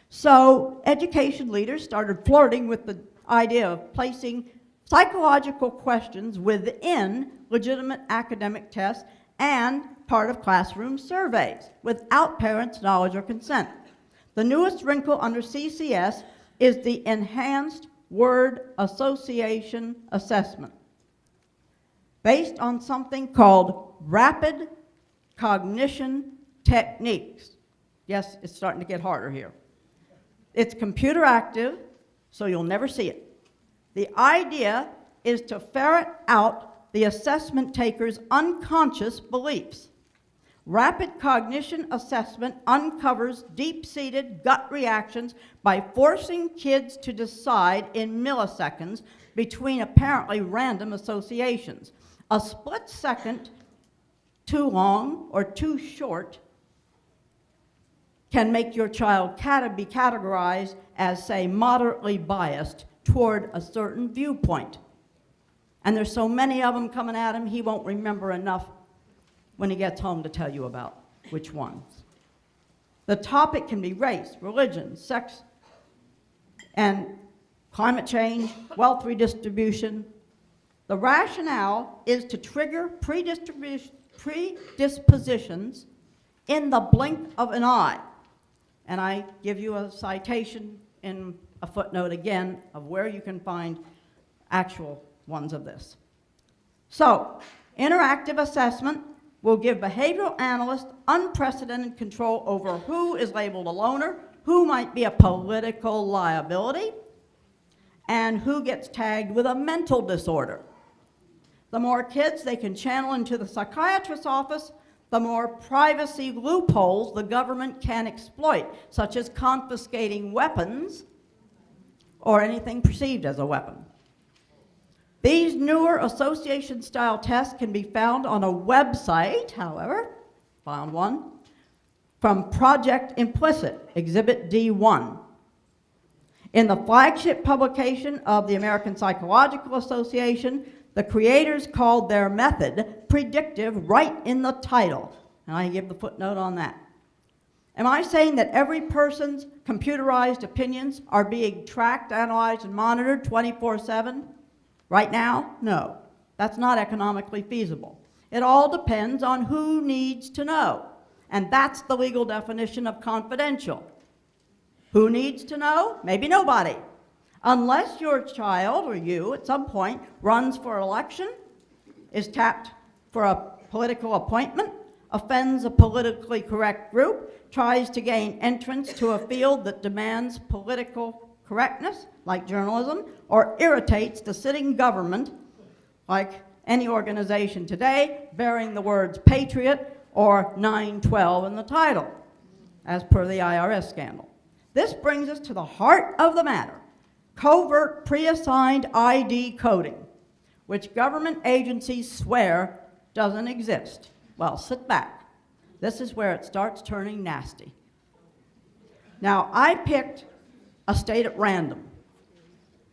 So education leaders started flirting with the idea of placing psychological questions within legitimate academic tests and part of classroom surveys without parents' knowledge or consent. The newest wrinkle under CCS is the enhanced word association assessment based on something called rapid cognition techniques. Yes, it's starting to get harder here. It's computer active, so you'll never see it. The idea is to ferret out the assessment taker's unconscious beliefs. Rapid cognition assessment uncovers deep-seated gut reactions by forcing kids to decide in milliseconds between apparently random associations. A split second too long or too short can make your child be categorized as, say, moderately biased toward a certain viewpoint. And there's so many of them coming at him, he won't remember enough when he gets home to tell you about which ones. The topic can be race, religion, sex, and climate change, wealth redistribution. The rationale is to trigger predispositions in the blink of an eye. And I give you a citation in a footnote again of where you can find actual ones of this. So, interactive assessment will give behavioral analysts unprecedented control over who is labeled a loner, who might be a political liability, and who gets tagged with a mental disorder. The more kids they can channel into the psychiatrist's office, the more privacy loopholes the government can exploit, such as confiscating weapons or anything perceived as a weapon. These newer association-style tests can be found on a website, however, found one, from Project Implicit, Exhibit D1. In the flagship publication of the American Psychological Association, the creators called their method predictive right in the title. And I give the footnote on that. Am I saying that every person's computerized opinions are being tracked, analyzed, and monitored 24/7? Right now? No. That's not economically feasible. It all depends on who needs to know. And that's the legal definition of confidential. Who needs to know? Maybe nobody. Unless your child or you at some point runs for election, is tapped for a political appointment, offends a politically correct group, tries to gain entrance to a field that demands political correctness, like journalism, or irritates the sitting government, like any organization today bearing the words patriot or 912 in the title, as per the IRS scandal. This brings us to the heart of the matter. Covert pre-assigned ID coding, which government agencies swear doesn't exist. Well, sit back. This is where it starts turning nasty. Now, I picked a state at random,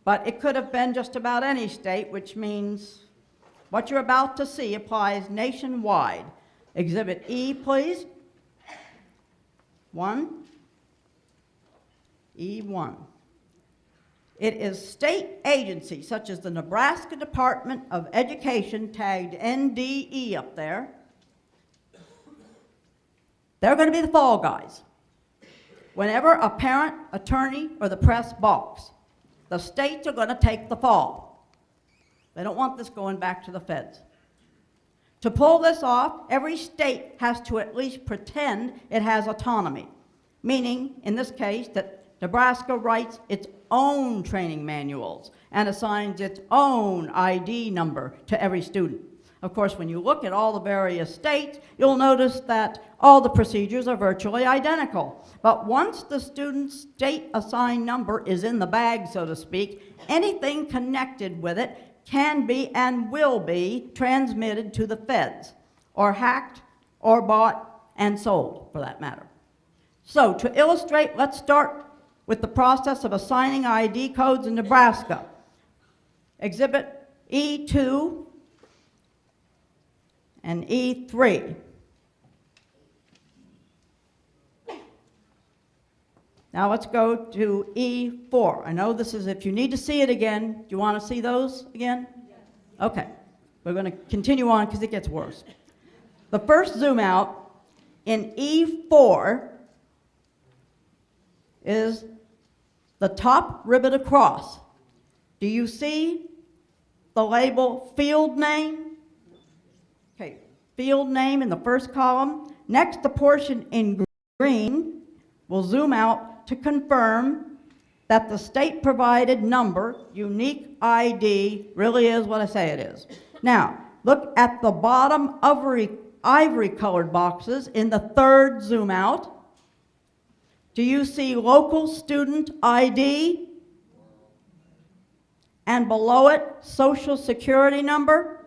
but it could have been just about any state, which means what you're about to see applies nationwide. Exhibit E, please. 1. E1. It is state agencies such as the Nebraska Department of Education, tagged NDE up there. They're going to be the fall guys. Whenever a parent, attorney, or the press balks, the states are going to take the fall. They don't want this going back to the feds. To pull this off, every state has to at least pretend it has autonomy, meaning, in this case, that Nebraska writes its own training manuals and assigns its own ID number to every student. Of course, when you look at all the various states, you'll notice that all the procedures are virtually identical. But once the student's state-assigned number is in the bag, so to speak, anything connected with it can be and will be transmitted to the feds, or hacked, or bought, and sold, for that matter. So, to illustrate, let's start with the process of assigning ID codes in Nebraska. Exhibit E2 and E3. Now let's go to E4. I know this is, if you need to see it again, do you want to see those again? Yes. Okay. We're going to continue on because it gets worse. The first zoom out in E4 is the top ribbon across. Do you see the label field name? Okay, field name in the first column. Next, the portion in green will zoom out to confirm that the state-provided number, unique ID, really is what I say it is. Now, look at the bottom ivory-colored boxes in the third zoom out. Do you see local student ID? And below it, social security number?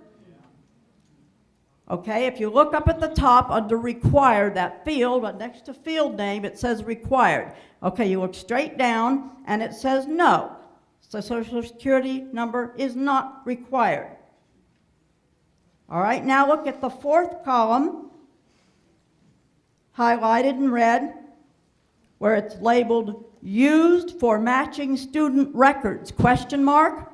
Okay, if you look up at the top under required, that field, but next to field name, it says required. Okay, you look straight down and it says no. So social security number is not required. All right, now look at the fourth column, highlighted in red, where it's labeled used for matching student records, question mark.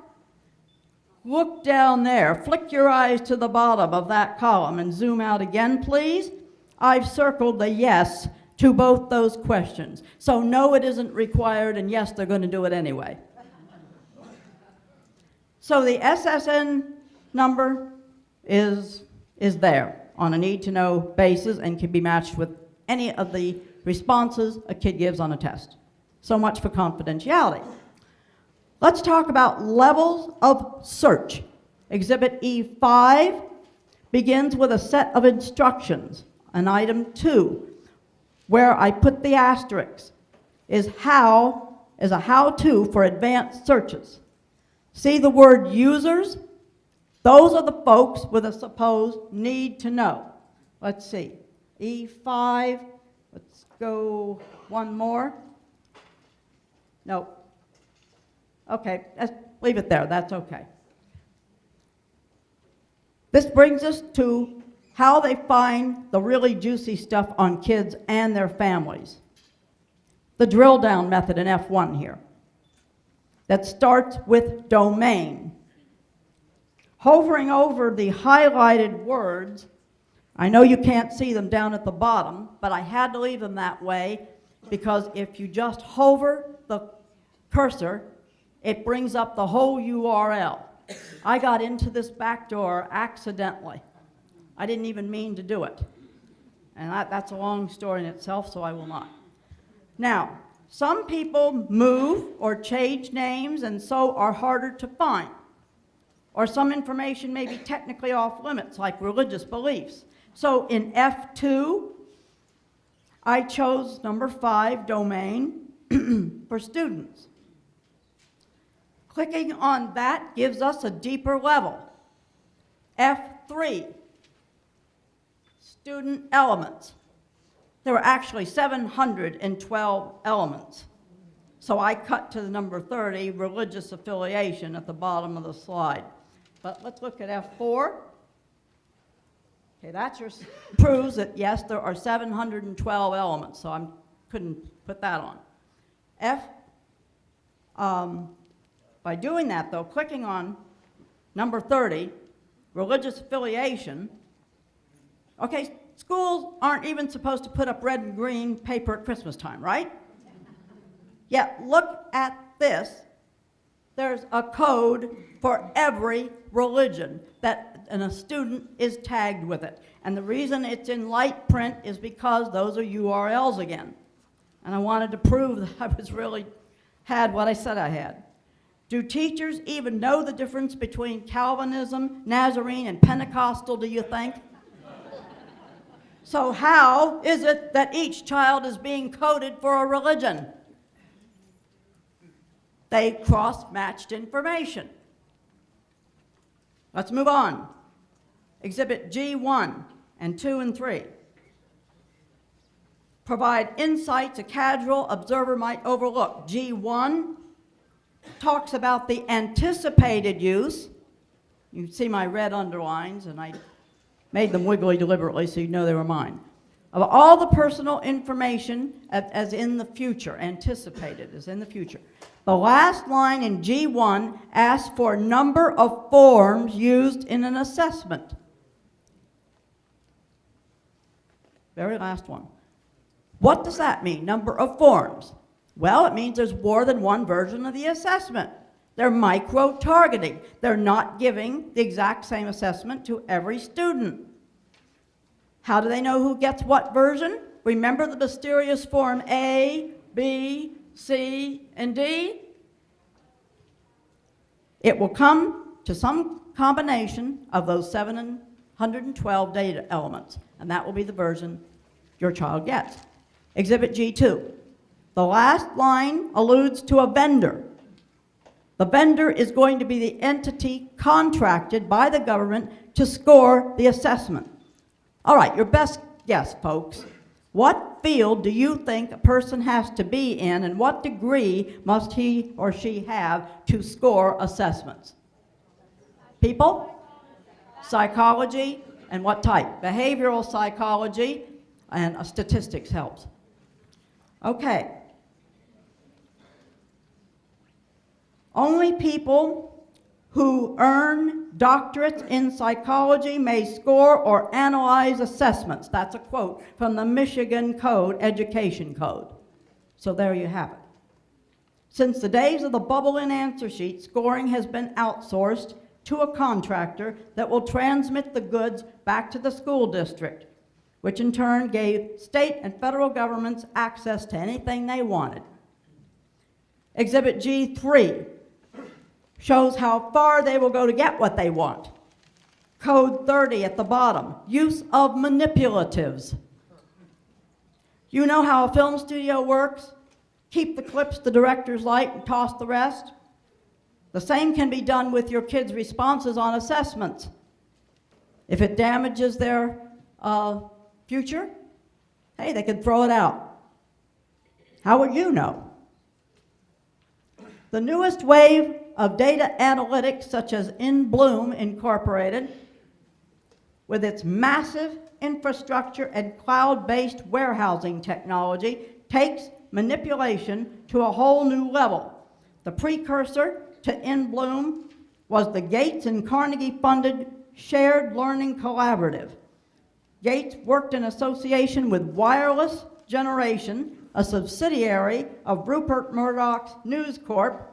Look down there, flick your eyes to the bottom of that column and zoom out again, please. I've circled the yes to both those questions. So no, it isn't required, and yes, they're going to do it anyway. So the SSN number is there on a need-to-know basis and can be matched with any of the responses a kid gives on a test. So much for confidentiality. Let's talk about levels of search. Exhibit E5 begins with a set of instructions. An item 2, where I put the asterisk, is a how-to for advanced searches. See the word users? Those are the folks with a supposed need to know. Let's see. E5, let's go one more. Nope. Okay, let's leave it there, that's okay. This brings us to how they find the really juicy stuff on kids and their families. The drill down method in F1 here, that starts with domain. Hovering over the highlighted words, I know you can't see them down at the bottom, but I had to leave them that way because if you just hover the cursor, it brings up the whole URL. I got into this back door accidentally. I didn't even mean to do it. And that's a long story in itself, so I will not. Now, some people move or change names and so are harder to find. Or some information may be technically off limits, like religious beliefs. So in F2, I chose number 5, domain, for students. Clicking on that gives us a deeper level. F3, student elements. There were actually 712 elements. So I cut to the number 30, religious affiliation, at the bottom of the slide. But let's look at F4. Okay, that just proves that, yes, there are 712 elements, so I couldn't put that on. By doing that, though, clicking on number 30, religious affiliation, okay, schools aren't even supposed to put up red and green paper at Christmas time, right? Yet, look at this. There's a code for every religion and a student is tagged with it. And the reason it's in light print is because those are URLs again. And I wanted to prove that I had what I said I had. Do teachers even know the difference between Calvinism, Nazarene, and Pentecostal, do you think? So how is it that each child is being coded for a religion? They cross-matched information. Let's move on. Exhibit G1 and 2 and 3. provide insights a casual observer might overlook. G1 talks about the anticipated use. You see my red underlines, and I made them wiggly deliberately so you know they were mine. Of all the personal information as in the future, anticipated as in the future. The last line in G1 asks for number of forms used in an assessment. Very last one. What does that mean, number of forms? Well, it means there's more than one version of the assessment. They're micro-targeting. They're not giving the exact same assessment to every student. How do they know who gets what version? Remember the mysterious form A, B, C, and D? It will come to some combination of those 712 data elements, and that will be the version your child gets. Exhibit G2. The last line alludes to a vendor. The vendor is going to be the entity contracted by the government to score the assessment. All right, your best guess, folks. What field do you think a person has to be in, and what degree must he or she have to score assessments? People? Psychology, and what type? Behavioral psychology, and statistics helps. Okay. Only people who earn doctorates in psychology may score or analyze assessments. That's a quote from the Michigan Code, Education Code. So there you have it. Since the days of the bubble-in answer sheet, scoring has been outsourced to a contractor that will transmit the goods back to the school district, which in turn gave state and federal governments access to anything they wanted. Exhibit G3 shows how far they will go to get what they want. Code 30 at the bottom, use of manipulatives. You know how a film studio works? Keep the clips the directors like and toss the rest. The same can be done with your kids' responses on assessments. If it damages their future, hey, they can throw it out. How would you know? The newest wave of data analytics, such as In Bloom Incorporated, with its massive infrastructure and cloud-based warehousing technology, takes manipulation to a whole new level. The precursor to In Bloom was the Gates and Carnegie-funded Shared Learning Collaborative. Gates worked in association with Wireless Generation, a subsidiary of Rupert Murdoch's News Corp,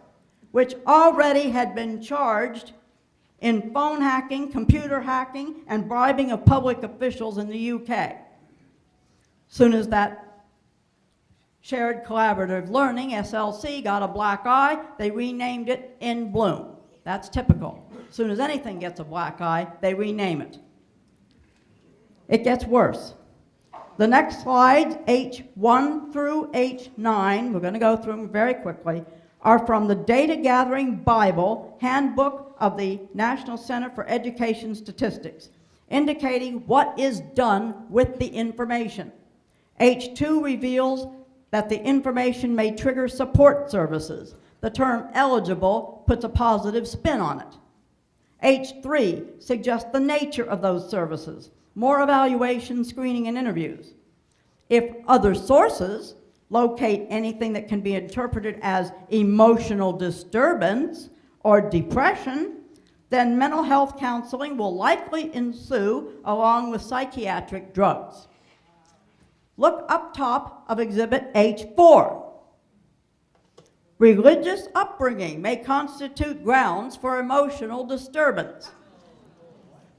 which already had been charged in phone hacking, computer hacking, and bribing of public officials in the UK. Soon as that Shared Collaborative Learning, SLC, got a black eye, they renamed it In Bloom. That's typical. As soon as anything gets a black eye, they rename it. It gets worse. The next slides, H1 through H9, we're going to go through them very quickly, are from the Data Gathering Bible, Handbook of the National Center for Education Statistics, indicating what is done with the information. H2 reveals that the information may trigger support services. The term eligible puts a positive spin on it. H3 suggests the nature of those services, more evaluation, screening, and interviews. If other sources locate anything that can be interpreted as emotional disturbance or depression, then mental health counseling will likely ensue along with psychiatric drugs. Look up top of Exhibit H4. Religious upbringing may constitute grounds for emotional disturbance.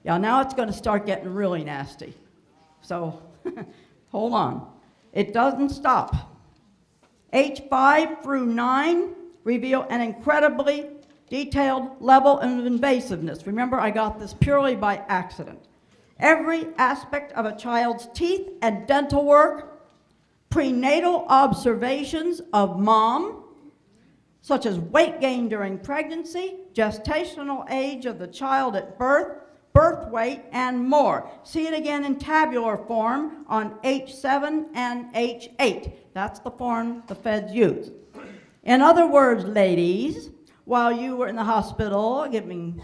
Yeah, now it's going to start getting really nasty. So, hold on. It doesn't stop. H5 through 9 reveal an incredibly detailed level of invasiveness. Remember, I got this purely by accident. Every aspect of a child's teeth and dental work, prenatal observations of mom, such as weight gain during pregnancy, gestational age of the child at birth, birth weight, and more. See it again in tabular form on H7 and H8. That's the form the feds use. In other words, ladies, while you were in the hospital giving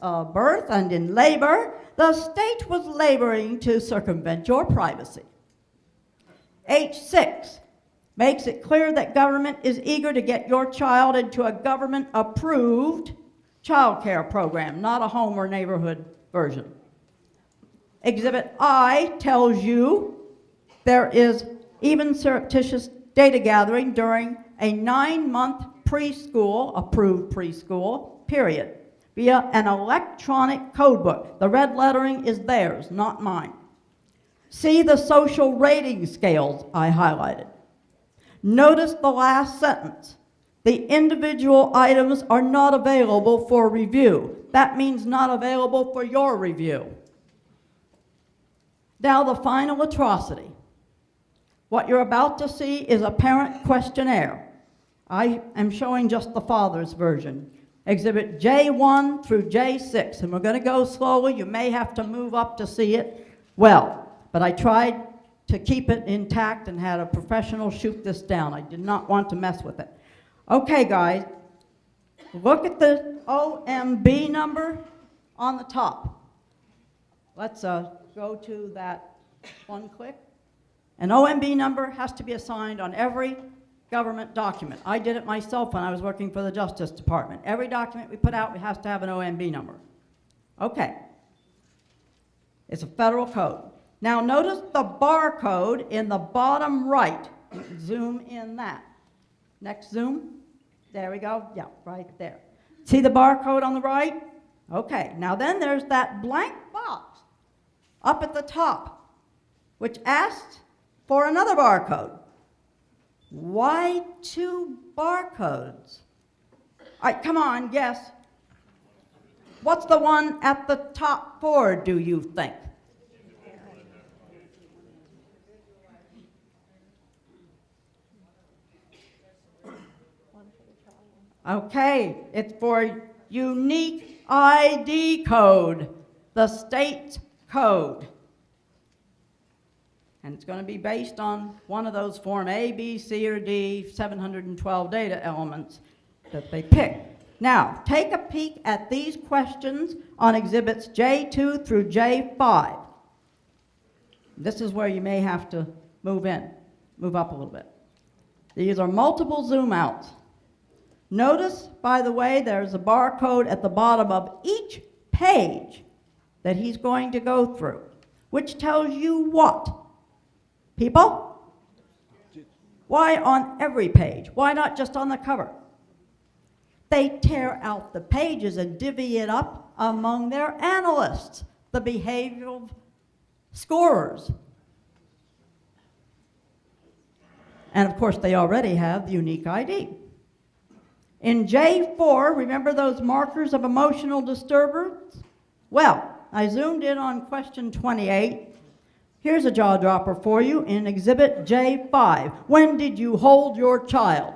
birth and in labor, the state was laboring to circumvent your privacy. H6 makes it clear that government is eager to get your child into a government-approved child care program, not a home or neighborhood version. Exhibit I tells you there is even surreptitious data gathering during a 9-month preschool, approved preschool, period, via an electronic code book. The red lettering is theirs, not mine. See the social rating scales I highlighted. Notice the last sentence. The individual items are not available for review. That means not available for your review. Now the final atrocity. What you're about to see is a parent questionnaire. I am showing just the father's version. Exhibit J1 through J6, and we're going to go slowly. You may have to move up to see it well, but I tried to keep it intact and had a professional shoot this down. I did not want to mess with it. Okay, guys, look at the OMB number on the top. Let's go to that one click. An OMB number has to be assigned on every government document. I did it myself when I was working for the Justice Department. Every document we put out, it has to have an OMB number. Okay. It's a federal code. Now notice the barcode in the bottom right. Zoom in that. Next zoom. There we go. Yeah, right there. See the barcode on the right? Okay. Now then there's that blank box up at the top, which asks for another barcode. Why 2 barcodes? All right, come on, guess. What's the one at the top 4, do you think? Okay, it's for unique ID code, the state's code. And it's going to be based on one of those form A, B, C, or D, 712 data elements that they pick. Now, take a peek at these questions on exhibits J2 through J5. This is where you may have to move up a little bit. These are multiple zoom outs. Notice, by the way, there's a barcode at the bottom of each page that he's going to go through, which tells you what? People? Why on every page? Why not just on the cover? They tear out the pages and divvy it up among their analysts, the behavioral scorers. And of course, they already have the unique ID. In J4, remember those markers of emotional disturbance? Well, I zoomed in on question 28. Here's a jaw dropper for you in exhibit J5. When did you hold your child?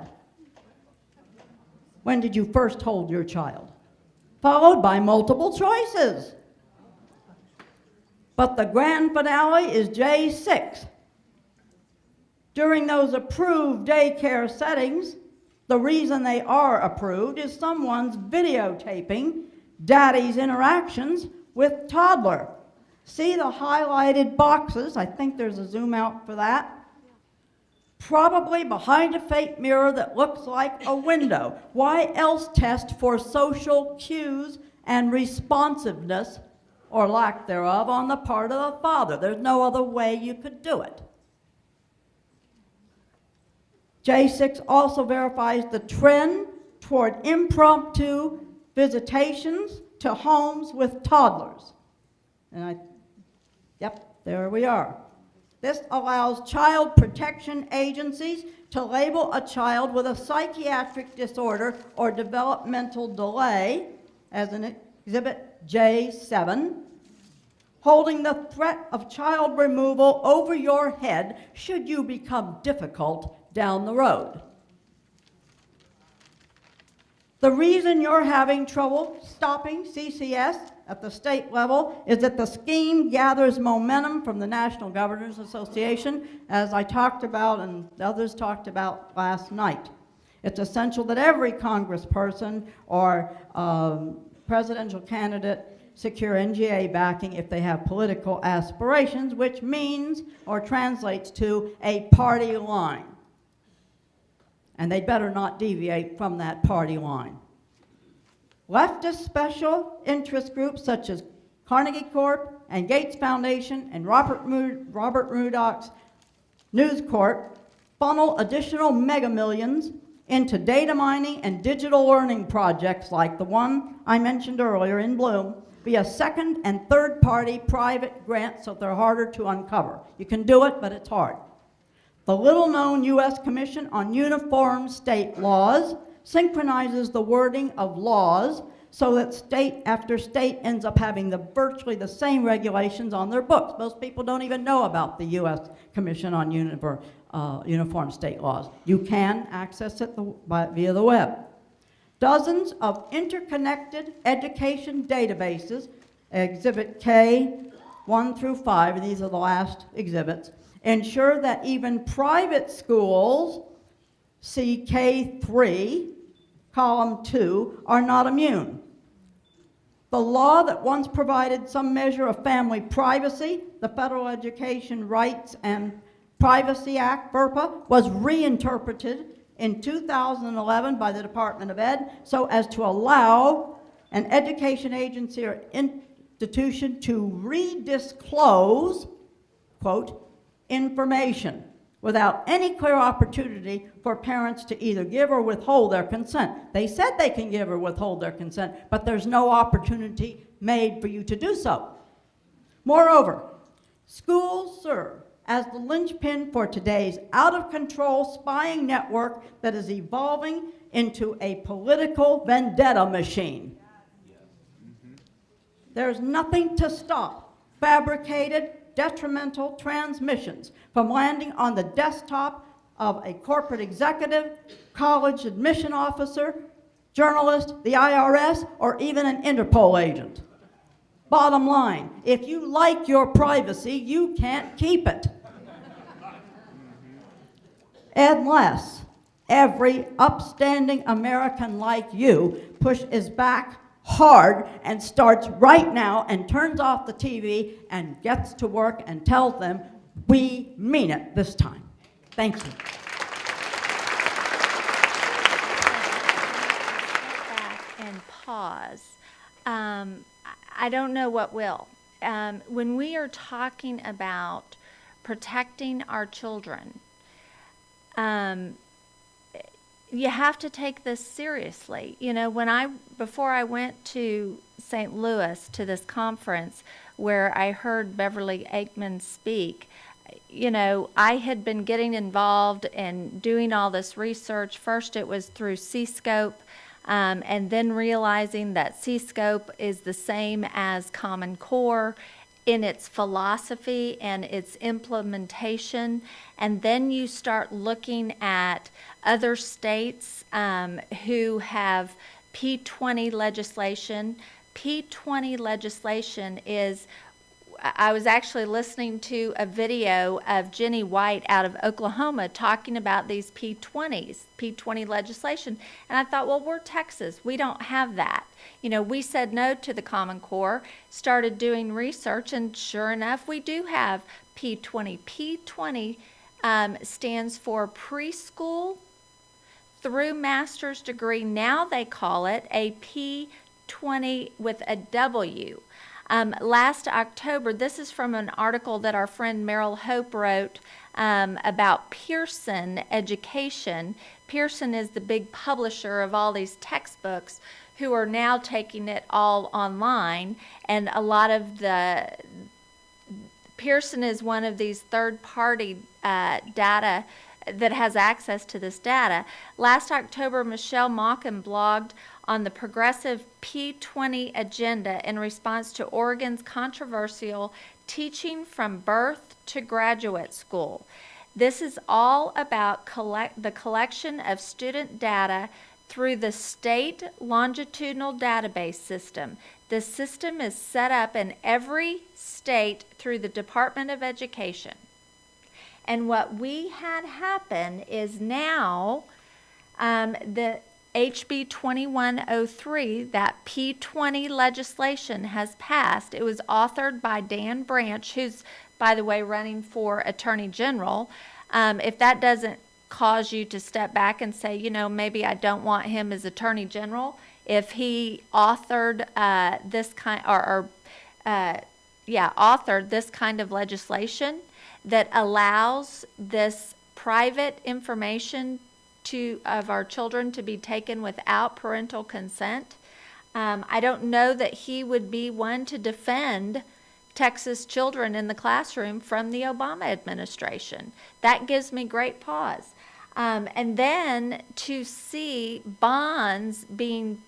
When did you first hold your child? Followed by multiple choices. But the grand finale is J6. During those approved daycare settings, the reason they are approved is someone's videotaping daddy's interactions with toddler. See the highlighted boxes? I think there's a zoom out for that. Probably behind a fake mirror that looks like a window. Why else test for social cues and responsiveness, or lack thereof, on the part of the father? There's no other way you could do it. J6 also verifies the trend toward impromptu visitations to homes with toddlers. And yep, there we are. This allows child protection agencies to label a child with a psychiatric disorder or developmental delay, as in exhibit J7, holding the threat of child removal over your head should you become difficult down the road. The reason you're having trouble stopping CCS at the state level is that the scheme gathers momentum from the National Governors Association, as I talked about and others talked about last night. It's essential that every congressperson or presidential candidate secure NGA backing if they have political aspirations, which means or translates to a party line. And they better not deviate from that party line. Leftist special interest groups such as Carnegie Corp and Gates Foundation and Robert Murdoch's News Corp funnel additional mega millions into data mining and digital learning projects like the one I mentioned earlier in Bloom via second and third party private grants, so they're harder to uncover. You can do it, but it's hard. The little known U.S. Commission on Uniform State Laws synchronizes the wording of laws so that state after state ends up having virtually the same regulations on their books. Most people don't even know about the U.S. Commission on Uniform State Laws. You can access it via the web. Dozens of interconnected education databases, Exhibit K 1 through 5, and these are the last exhibits, ensure that even private schools, see K3, column 2, are not immune. The law that once provided some measure of family privacy, the Federal Education Rights and Privacy Act, FERPA, was reinterpreted in 2011 by the Department of Ed so as to allow an education agency or institution to redisclose, quote, information without any clear opportunity for parents to either give or withhold their consent. They said they can give or withhold their consent, but there's no opportunity made for you to do so. Moreover, schools serve as the linchpin for today's out-of-control spying network that is evolving into a political vendetta machine. There's nothing to stop fabricated, detrimental transmissions from landing on the desktop of a corporate executive, college admission officer, journalist, the IRS, or even an Interpol agent. Bottom line, if you like your privacy, you can't keep it. Unless every upstanding American like you pushes back hard and starts right now and turns off the TV and gets to work and tells them, we mean it this time. Thank you. Step back and pause. I don't know what will. When we are talking about protecting our children, you have to take this seriously. You know, before I went to St. Louis to this conference where I heard Beverly Eakman speak, you know, I had been getting involved and doing all this research. First it was through C-Scope, and then realizing that C-Scope is the same as Common Core in its philosophy and its implementation. And then you start looking at other states who have P20 legislation. P20 legislation is, I was actually listening to a video of Jenny White out of Oklahoma talking about these P20 legislation. And I thought, well, we're Texas. We don't have that. You know, we said no to the Common Core, started doing research, and sure enough, we do have P20. P20 stands for preschool through master's degree. Now they call it a P20 with a W. Last October, this is from an article that our friend Merrill Hope wrote about Pearson Education. Pearson is the big publisher of all these textbooks who are now taking it all online, and a lot of Pearson is one of these third-party data that has access to this data. Last October, Michelle Mauchin blogged on the progressive P20 agenda in response to Oregon's controversial teaching from birth to graduate school. This is all about the collection of student data through the state longitudinal database system. This system is set up in every state through the Department of Education. And what we had happen is now the HB 2103, that P20 legislation has passed. It was authored by Dan Branch, who's, by the way, running for Attorney General. If that doesn't cause you to step back and say, maybe I don't want him as Attorney General, if he authored authored this kind of legislation that allows this private information of our children to be taken without parental consent, I don't know that he would be one to defend Texas children in the classroom from the Obama administration. That gives me great pause. And then to see bonds being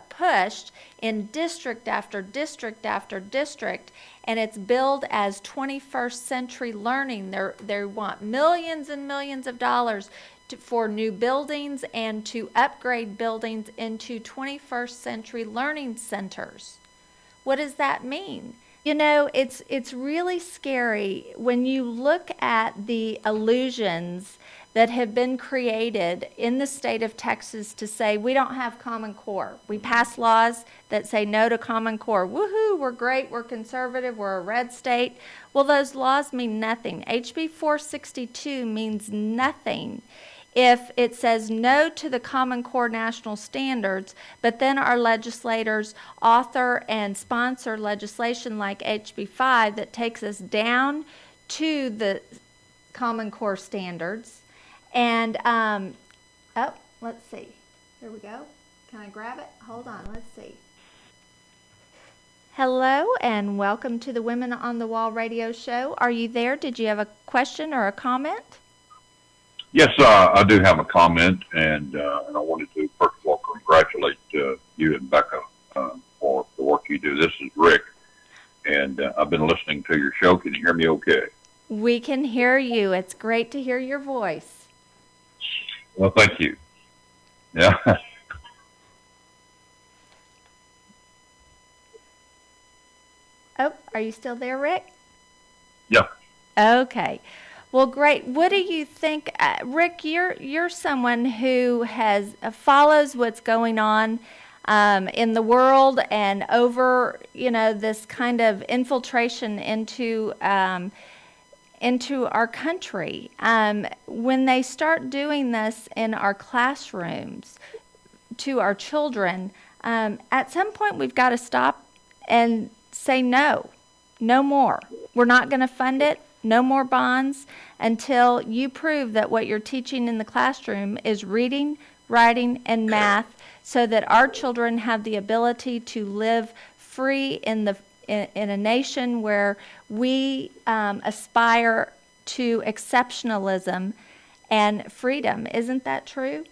pushed in district after district after district, and it's billed as 21st century learning. They want millions and millions of dollars for new buildings and to upgrade buildings into 21st century learning centers. What does that mean? It's really scary when you look at the illusions that have been created in the state of Texas to say we don't have Common Core. We pass laws that say no to Common Core. Woohoo, we're great, we're conservative, we're a red state. Well, those laws mean nothing. HB 462 means nothing if it says no to the Common Core national standards, but then our legislators author and sponsor legislation like HB 5 that takes us down to the Common Core standards. And, let's see. Here we go. Can I grab it? Hold on, let's see. Hello, and welcome to the Women on the Wall radio show. Are you there? Did you have a question or a comment? Yes, I do have a comment, and I wanted to, first of all, congratulate you and Becca for the work you do. This is Rick, and I've been listening to your show. Can you hear me okay? We can hear you. It's great to hear your voice. Well, thank you. Yeah. Oh, are you still there, Rick? Yeah. Okay. Well, great. What do you think, Rick? You're someone who follows what's going on in the world and over, this kind of infiltration into our country. When they start doing this in our classrooms to our children, at some point we've got to stop and say no more. We're not going to fund it. No more bonds until you prove that what you're teaching in the classroom is reading, writing, and math, so that our children have the ability to live free in a nation where we aspire to exceptionalism and freedom. Isn't that true?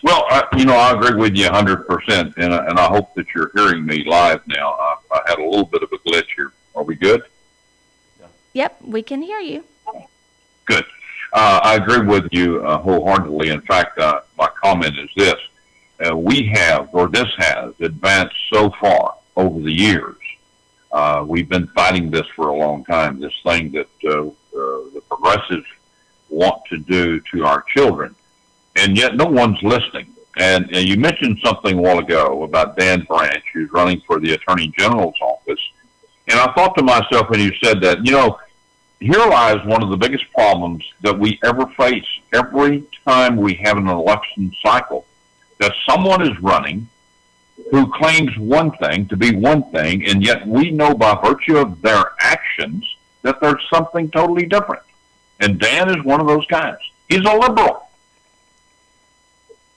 Well, I agree with you 100%, and I hope that you're hearing me live now. I had a little bit of a glitch here. Are we good? Yep, we can hear you. Good. I agree with you wholeheartedly. In fact, my comment is this. This has advanced so far over the years. We've been fighting this for a long time, this thing that the progressives want to do to our children, and yet no one's listening. And you mentioned something a while ago about Dan Branch, who's running for the Attorney General's office. And I thought to myself when you said that, here lies one of the biggest problems that we ever face every time we have an election cycle, that someone is running who claims one thing to be one thing, and yet we know by virtue of their actions that there's something totally different. And Dan is one of those guys. He's a liberal.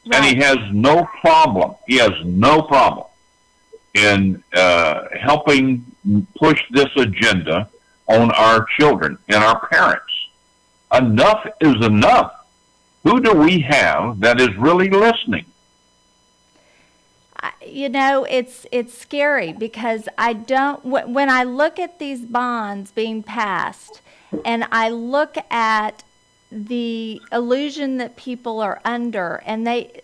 Right. And he has no problem. He has no problem in helping push this agenda on our children and our parents. Enough is enough. Who do we have that is really listening? It's scary because when I look at these bonds being passed and I look at the illusion that people are under, and they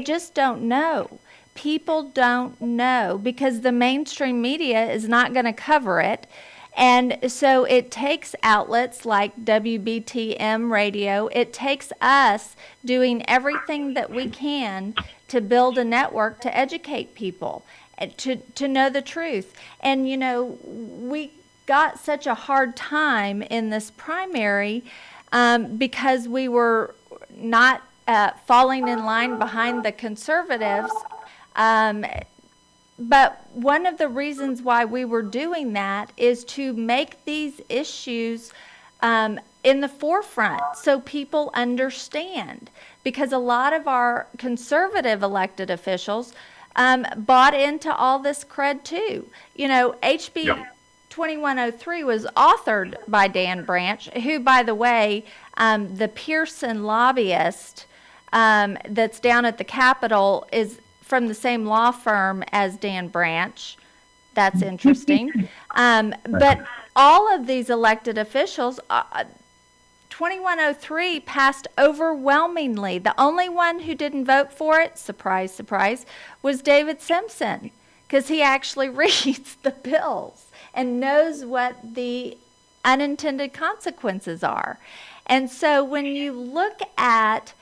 just don't know. people don't know because the mainstream media is not going to cover it. And so it takes outlets like WBTM radio, it takes us doing everything that we can to build a network to educate people, to know the truth. And, you know, we got such a hard time in this primary because we were not falling in line behind the conservatives. But one of the reasons why we were doing that is to make these issues in the forefront so people understand. Because a lot of our conservative elected officials bought into all this crud too. You know, HB 2103 was authored by Dan Branch, who, by the way, the Pearson lobbyist that's down at the Capitol is from the same law firm as Dan Branch. That's interesting. But all of these elected officials, 2103 passed overwhelmingly. The only one who didn't vote for it, surprise, surprise, was David Simpson, because he actually reads the bills and knows what the unintended consequences are. And so when you look at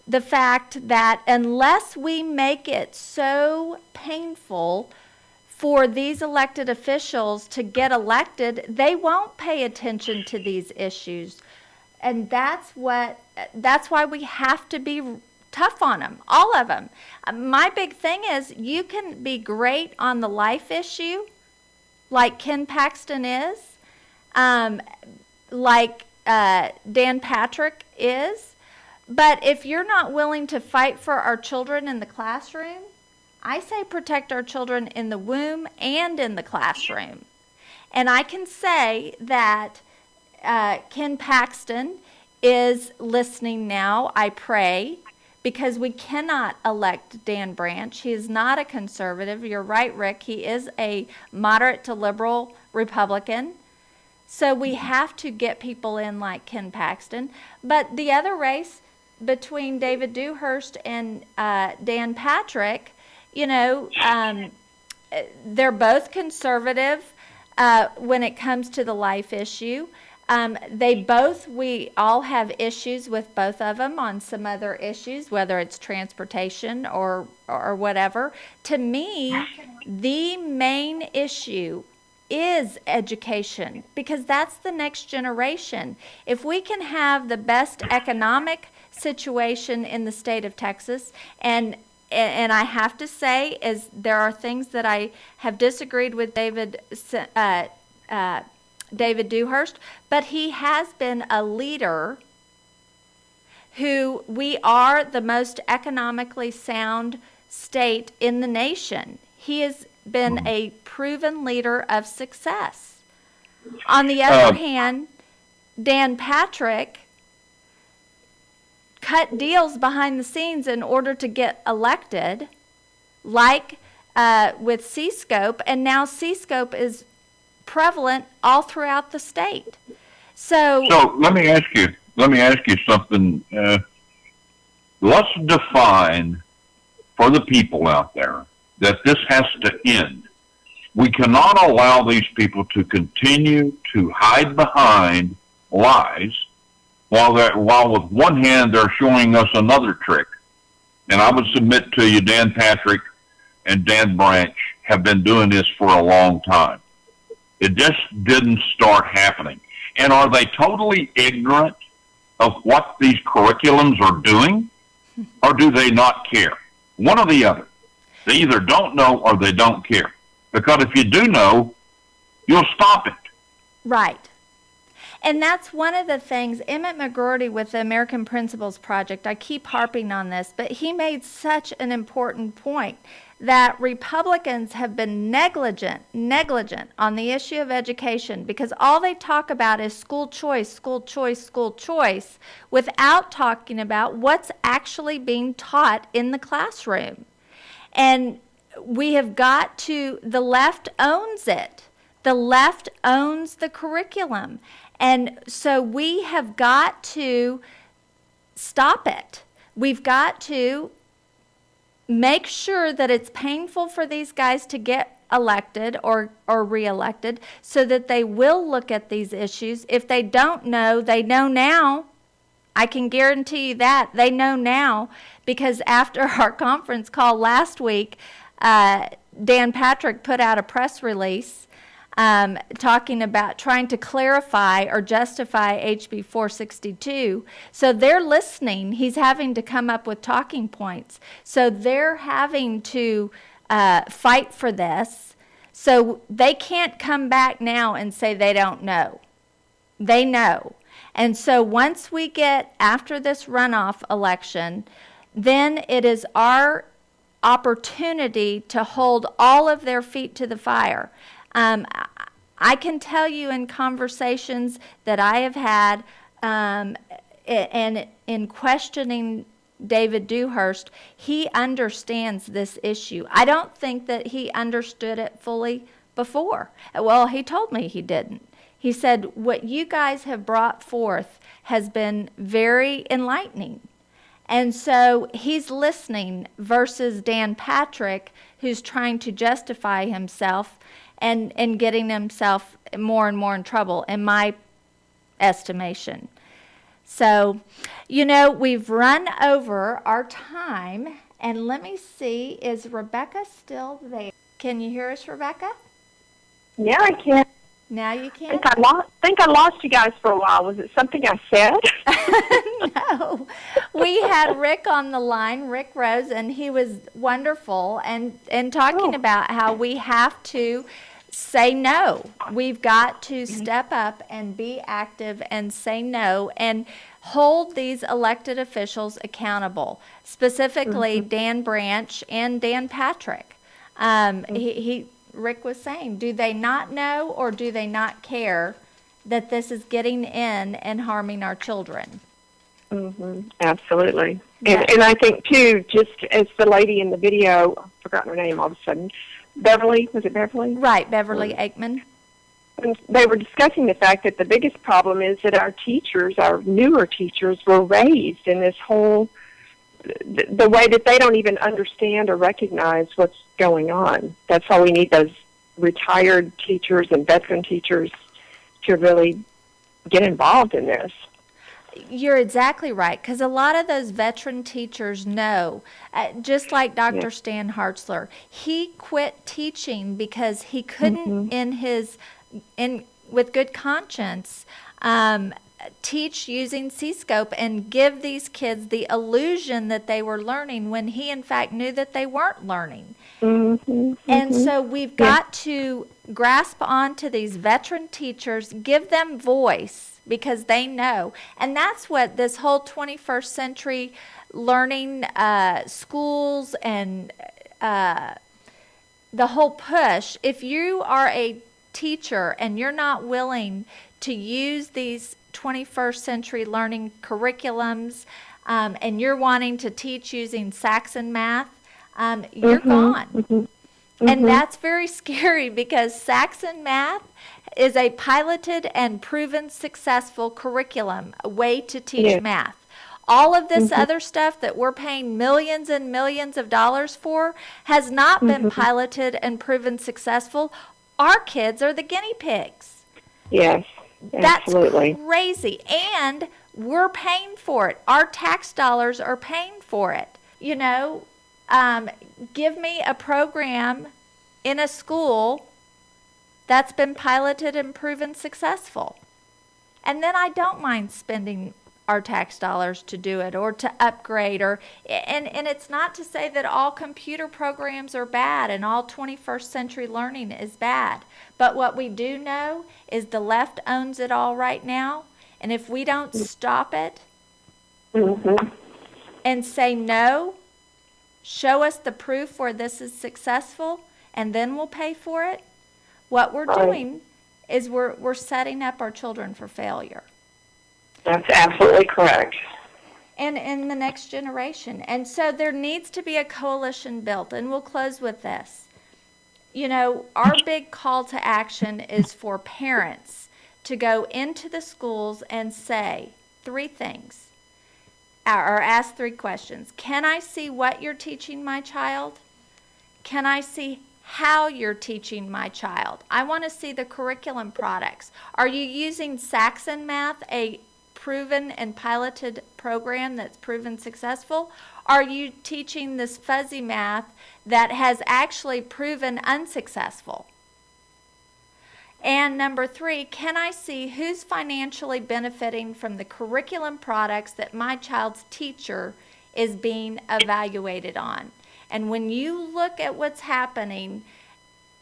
the fact that unless we make it so painful for these elected officials to get elected, they won't pay attention to these issues. And that's why we have to be tough on them, all of them. My big thing is you can be great on the life issue, like Ken Paxton is, like Dan Patrick is. But if you're not willing to fight for our children in the classroom, I say protect our children in the womb and in the classroom. And I can say that Ken Paxton is listening now, I pray, because we cannot elect Dan Branch. He is not a conservative. You're right, Rick. He is a moderate to liberal Republican. So we have to get people in like Ken Paxton. But the other race between David Dewhurst and Dan Patrick, you know, they're both conservative when it comes to the life issue. We all have issues with both of them on some other issues, whether it's transportation or whatever. To me, the main issue is education, because that's the next generation. If we can have the best economic situation in the state of Texas, and I have to say, is there are things that I have disagreed with David Dewhurst, but he has been a leader who we are the most economically sound state in the nation. He has been a proven leader of success. On the other hand, Dan Patrick cut deals behind the scenes in order to get elected, like with C-Scope, and now C-Scope is prevalent all throughout the state. So let me ask you something. Let's define for the people out there that this has to end. We cannot allow these people to continue to hide behind lies while with one hand they're showing us another trick. And I would submit to you, Dan Patrick and Dan Branch have been doing this for a long time. It just didn't start happening. And are they totally ignorant of what these curriculums are doing, or do they not care? One or the other. They either don't know or they don't care. Because if you do know, you'll stop it. Right. And that's one of the things, Emmett McGroarty with the American Principles Project, I keep harping on this, but he made such an important point that Republicans have been negligent on the issue of education, because all they talk about is school choice, school choice, school choice, without talking about what's actually being taught in the classroom. And we have got to, the left owns it. The left owns the curriculum. And so we have got to stop it. We've got to make sure that it's painful for these guys to get elected or reelected so that they will look at these issues. If they don't know, they know now. I can guarantee you that. They know now because after our conference call last week, Dan Patrick put out a press release talking about trying to clarify or justify HB 462. So they're listening. He's having to come up with talking points. So they're having to fight for this. So they can't come back now and say they don't know. They know. And so once we get after this runoff election, then it is our opportunity to hold all of their feet to the fire. I can tell you in conversations that I have had and in questioning David Dewhurst, he understands this issue. I don't think that he understood it fully before. Well, he told me he didn't. He said, what you guys have brought forth has been very enlightening. And so he's listening versus Dan Patrick, who's trying to justify himself and getting himself more and more in trouble, in my estimation. So, we've run over our time, and let me see, is Rebecca still there? Can you hear us, Rebecca? Yeah, I can. Now you can? Think I lost you guys for a while. Was it something I said? No. We had Rick on the line, Rick Rose, and he was wonderful and talking about how we have to say no. We've got to step up and be active and say no and hold these elected officials accountable, specifically Dan Branch and Dan Patrick. Rick was saying, do they not know or do they not care that this is getting in and harming our children? Absolutely. Yeah. And I think, too, just as the lady in the video, I've forgotten her name all of a sudden, Beverly, was it Beverly? Right, Beverly Eakman. And they were discussing the fact that the biggest problem is that our teachers, our newer teachers, were raised in this whole, the way that they don't even understand or recognize what's going on. That's why we need those retired teachers and veteran teachers to really get involved in this. You're exactly right, because a lot of those veteran teachers know, just like Dr. Stan Hartzler, he quit teaching because he couldn't, with good conscience, teach using C-scope and give these kids the illusion that they were learning when he, in fact, knew that they weren't learning. And so we've got to grasp onto these veteran teachers, give them voice, because they know. And that's what this whole 21st century learning schools and the whole push, if you are a teacher and you're not willing to use these 21st century learning curriculums and you're wanting to teach using Saxon math, you're gone. And that's very scary because Saxon math is a piloted and proven successful curriculum, a way to teach math. All of this other stuff that we're paying millions and millions of dollars for has not been piloted and proven successful. Our kids are the guinea pigs. Yes, absolutely. That's crazy. And we're paying for it. Our tax dollars are paying for it. Give me a program in a school that's been piloted and proven successful. And then I don't mind spending our tax dollars to do it or to upgrade and it's not to say that all computer programs are bad and all 21st century learning is bad. But what we do know is the left owns it all right now. And if we don't stop it and say no, show us the proof where this is successful, and then we'll pay for it. What we're doing is we're setting up our children for failure. That's absolutely correct. And in the next generation. And so there needs to be a coalition built, and we'll close with this. Our big call to action is for parents to go into the schools and say 3 things. or ask 3 questions. Can I see what you're teaching my child? Can I see how you're teaching my child? I want to see the curriculum products. Are you using Saxon Math, a proven and piloted program that's proven successful? Are you teaching this fuzzy math that has actually proven unsuccessful? And number 3, can I see who's financially benefiting from the curriculum products that my child's teacher is being evaluated on? And when you look at what's happening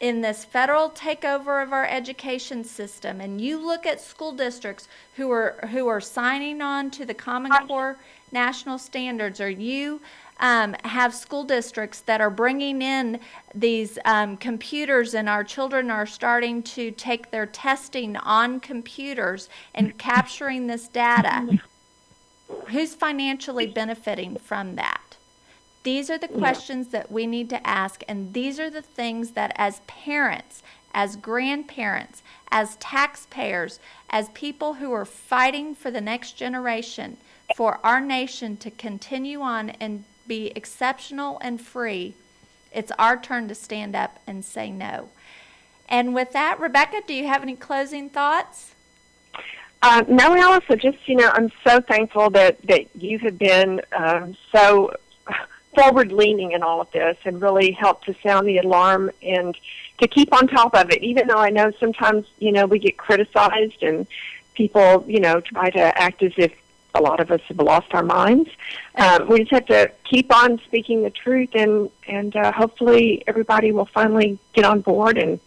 in this federal takeover of our education system, and you look at school districts who are signing on to the Common Core national standards, or you have school districts that are bringing in these computers, and our children are starting to take their testing on computers and capturing this data, who's financially benefiting from that? These are the questions that we need to ask, and these are the things that as parents, as grandparents, as taxpayers, as people who are fighting for the next generation, for our nation to continue on and be exceptional and free, it's our turn to stand up and say no. And with that, Rebecca, do you have any closing thoughts? No, Allison, just, I'm so thankful that you have been so forward-leaning in all of this and really helped to sound the alarm and to keep on top of it, even though I know sometimes, we get criticized and people, try to act as if a lot of us have lost our minds. We just have to keep on speaking the truth, and hopefully everybody will finally get on board and,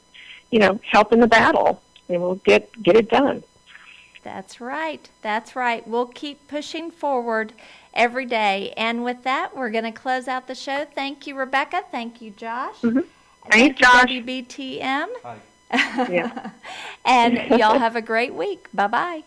help in the battle, and we'll get it done. That's right. That's right. We'll keep pushing forward every day. And with that, we're going to close out the show. Thank you, Rebecca. Thank you, Josh. Mm-hmm. Thank you, Josh. WBTM. Hi. Yeah. And y'all have a great week. Bye-bye.